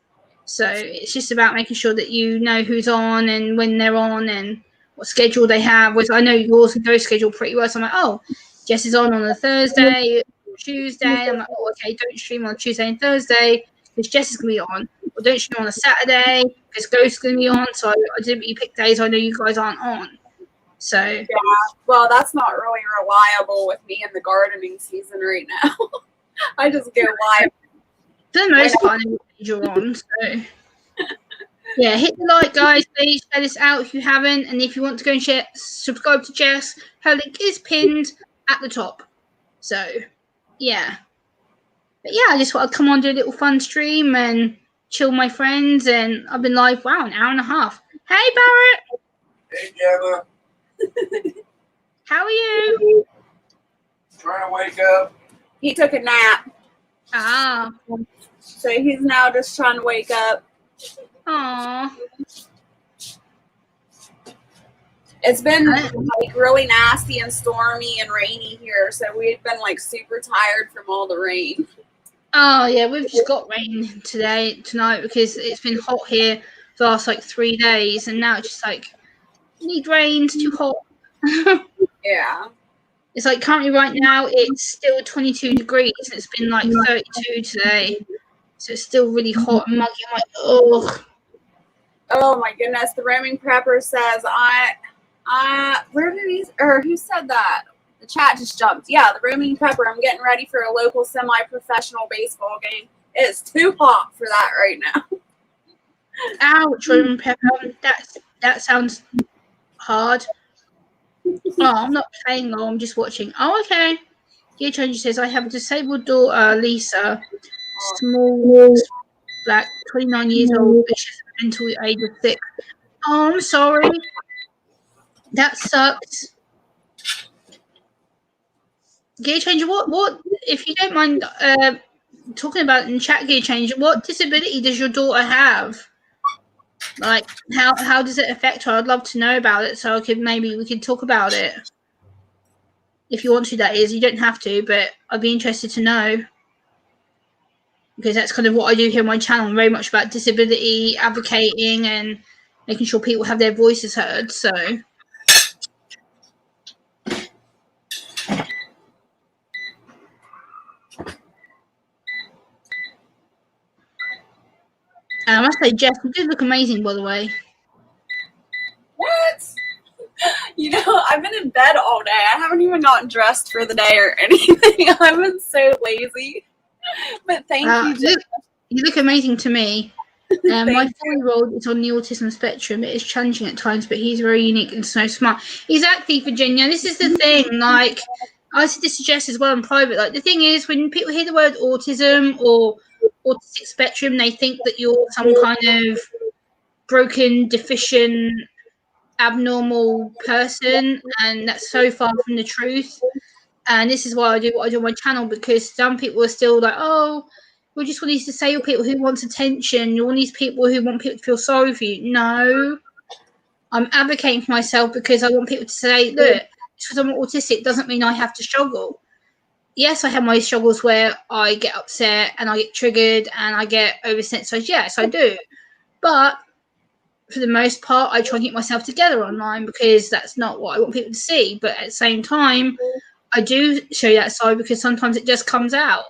So it's just about making sure that you know who's on and when they're on and what schedule they have. Which I know yours and Ghost schedule pretty well. So I'm like, oh, Jess is on a Thursday, Tuesday. I'm like, oh, okay, don't stream on Tuesday and Thursday because Jess is going to be on. Or don't stream on a Saturday because Ghost is going to be on. So I deliberately pick days I know you guys aren't on. So yeah, well, that's not really reliable with me in the gardening season right now. I just go live. For the most part, you're on. So yeah, hit the like, guys. Please share this out if you haven't, and if you want to go and subscribe to Jess, her link is pinned at the top. So yeah, but yeah, I just want to come on, do a little fun stream and chill with my friends, and I've been live, wow, an hour and a half. Hey Barrett. Hey Gemma. How are you? Trying to wake up. He took a nap. Ah. So he's now just trying to wake up. Aw. It's been like really nasty and stormy and rainy here, so we've been like super tired from all the rain. Oh yeah, we've just got rain tonight because it's been hot here for the last like 3 days, and now it's just like need rain, it's too hot. Yeah. It's like currently right now it's still 22 degrees and it's been like 32 today. So it's still really hot and muggy. I'm like, ugh. Oh my goodness. The roaming prepper says who said that? The chat just jumped. Yeah, the roaming prepper. I'm getting ready for a local semi-professional baseball game. It's too hot for that right now. Ouch, roaming prepper. That sounds hard. Oh, I'm not playing though, I'm just watching. Oh, okay. Gear Changer says, I have a disabled daughter, Lisa, small, black, 29 years old, but she's a mental age of 6. Oh, I'm sorry. That sucks. Gear Changer, what, if you don't mind talking about it in chat, Gear Changer, what disability does your daughter have? Like, how does it affect her? I'd love to know about it, so we could talk about it. If you want to, that is. You don't have to, but I'd be interested to know. Because that's kind of what I do here on my channel. I'm very much about disability, advocating, and making sure people have their voices heard, so. And I must say, Jess, you do look amazing, by the way. What? You know, I've been in bed all day. I haven't even gotten dressed for the day or anything. I've been so lazy. But thank you. You look amazing to me. My 4-year-old is on the autism spectrum. It is challenging at times, but he's very unique and so smart. Exactly, Virginia. This is the thing. Like, I said this to Jess as well in private. Like, the thing is, when people hear the word autism or autistic spectrum, they think that you're some kind of broken, deficient, abnormal person, and that's so far from the truth. And this is why I do what I do on my channel, because some people are still like, oh, we just want these disabled people who want attention. You want these people who want people to feel sorry for you. No, I'm advocating for myself because I want people to say, look, just because I'm autistic doesn't mean I have to struggle. Yes, I have my struggles where I get upset and I get triggered and I get oversensitized. Yes, I do. But for the most part, I try and keep myself together online because that's not what I want people to see. But at the same time, I do show that side because sometimes it just comes out.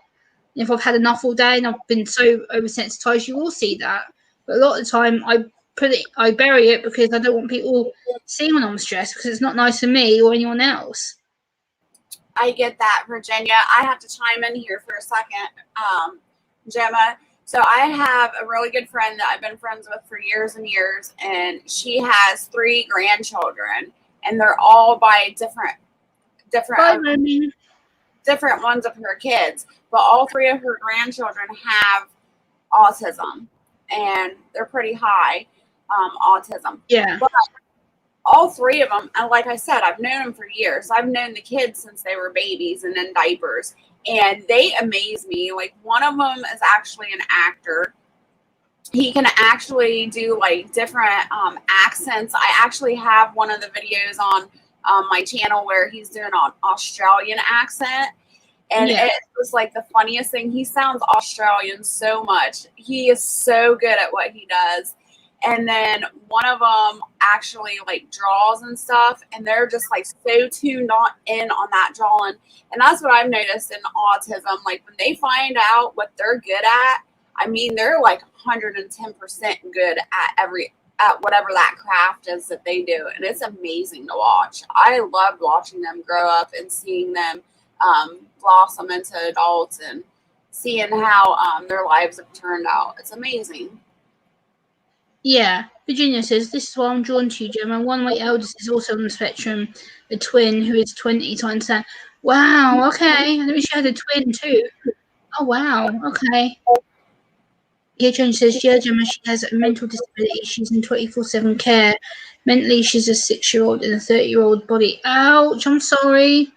If I've had enough all day and I've been so oversensitized, you will see that. But a lot of the time, I bury it because I don't want people seeing when I'm stressed because it's not nice for me or anyone else. I get that, Virginia. I have to chime in here for a second, Gemma. So I have a really good friend that I've been friends with for years and years, and she has 3 grandchildren, and they're all by different ones of her kids, but all 3 of her grandchildren have autism, and they're pretty high autism. Yeah. But all 3 of them, and like I said, I've known them for years. I've known the kids since they were babies and in diapers, and they amaze me. Like, one of them is actually an actor. He can actually do like different accents. I actually have one of the videos on my channel where he's doing an Australian accent, and it was like the funniest thing. He sounds Australian so much. He is so good at what he does. And then one of them actually like draws and stuff, and they're just like so tuned in on that drawing. And that's what I've noticed in autism. Like, when they find out what they're good at, I mean, they're like 110% good at whatever that craft is that they do. And it's amazing to watch. I loved watching them grow up and seeing them blossom into adults and seeing how their lives have turned out. It's amazing. Yeah. Virginia says, this is why I'm drawn to you, Gemma. One of my eldest is also on the spectrum, a twin who is 20, so I understand. Wow, okay. I didn't wish she had a twin too. Oh, wow, okay. Yeah, Jane says, yeah, Gemma, she has a mental disability. She's in 24/7 care. Mentally, she's a 6-year-old in a 30-year-old body. Ouch, I'm sorry.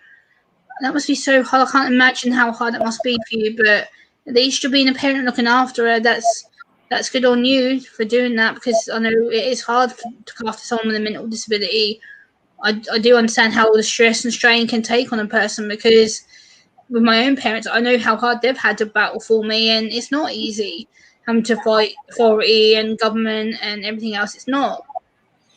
That must be so hard. I can't imagine how hard that must be for you, but at least you're being a parent looking after her. That's good on you for doing that, because I know it is hard to look after someone with a mental disability. I do understand how the stress and strain can take on a person, because with my own parents, I know how hard they've had to battle for me, and it's not easy having to fight authority and government and everything else. It's not.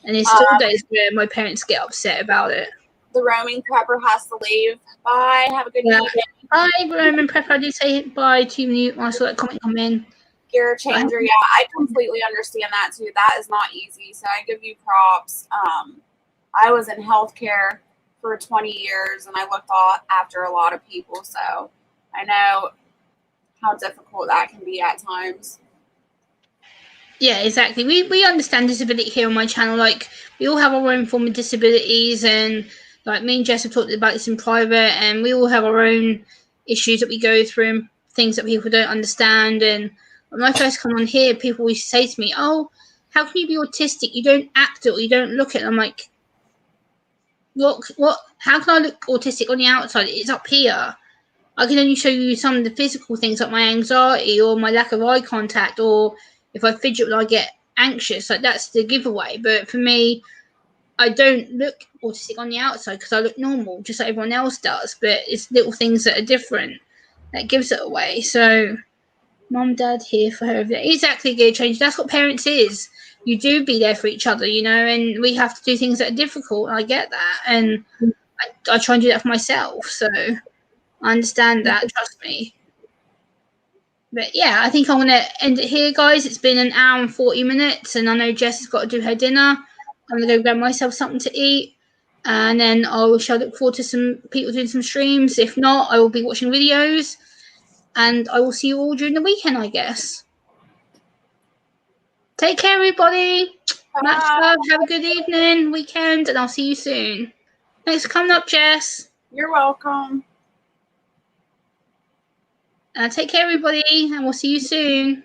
And there's still days where my parents get upset about it. The roaming prepper has to leave. Bye. Have a good evening. Bye, roaming prepper. I did say bye to you when I saw that comment come in. Gear changer. Yeah, I completely understand that too. That is not easy. So I give you props. I was in healthcare for 20 years, and I looked after a lot of people. So I know how difficult that can be at times. Yeah, exactly. We understand disability here on my channel. Like, we all have our own form of disabilities, and like me and Jess have talked about this in private, and we all have our own issues that we go through and things that people don't understand. And when I first come on here, people always say to me, oh, how can you be autistic? You don't act it, or you don't look it. And I'm like, what? How can I look autistic on the outside? It's up here. I can only show you some of the physical things, like my anxiety or my lack of eye contact, or if I fidget when I get anxious. Like, that's the giveaway. But for me, I don't look autistic on the outside because I look normal, just like everyone else does. But it's little things that are different that gives it away. So, mum, dad here for her. Exactly, Gear Change. That's what parents is. You do be there for each other, you know, and we have to do things that are difficult. I get that. And I try and do that for myself. So I understand that. Trust me. But yeah, I think I'm going to end it here, guys. It's been an hour and 40 minutes, and I know Jess has got to do her dinner. I'm going to go grab myself something to eat, and then I shall look forward to some people doing some streams. If not, I will be watching videos, and I will see you all during the weekend, I guess. Take care, everybody. Much love. Have a good evening, weekend, and I'll see you soon. Thanks for coming up, Jess. You're welcome. Take care, everybody, and we'll see you soon.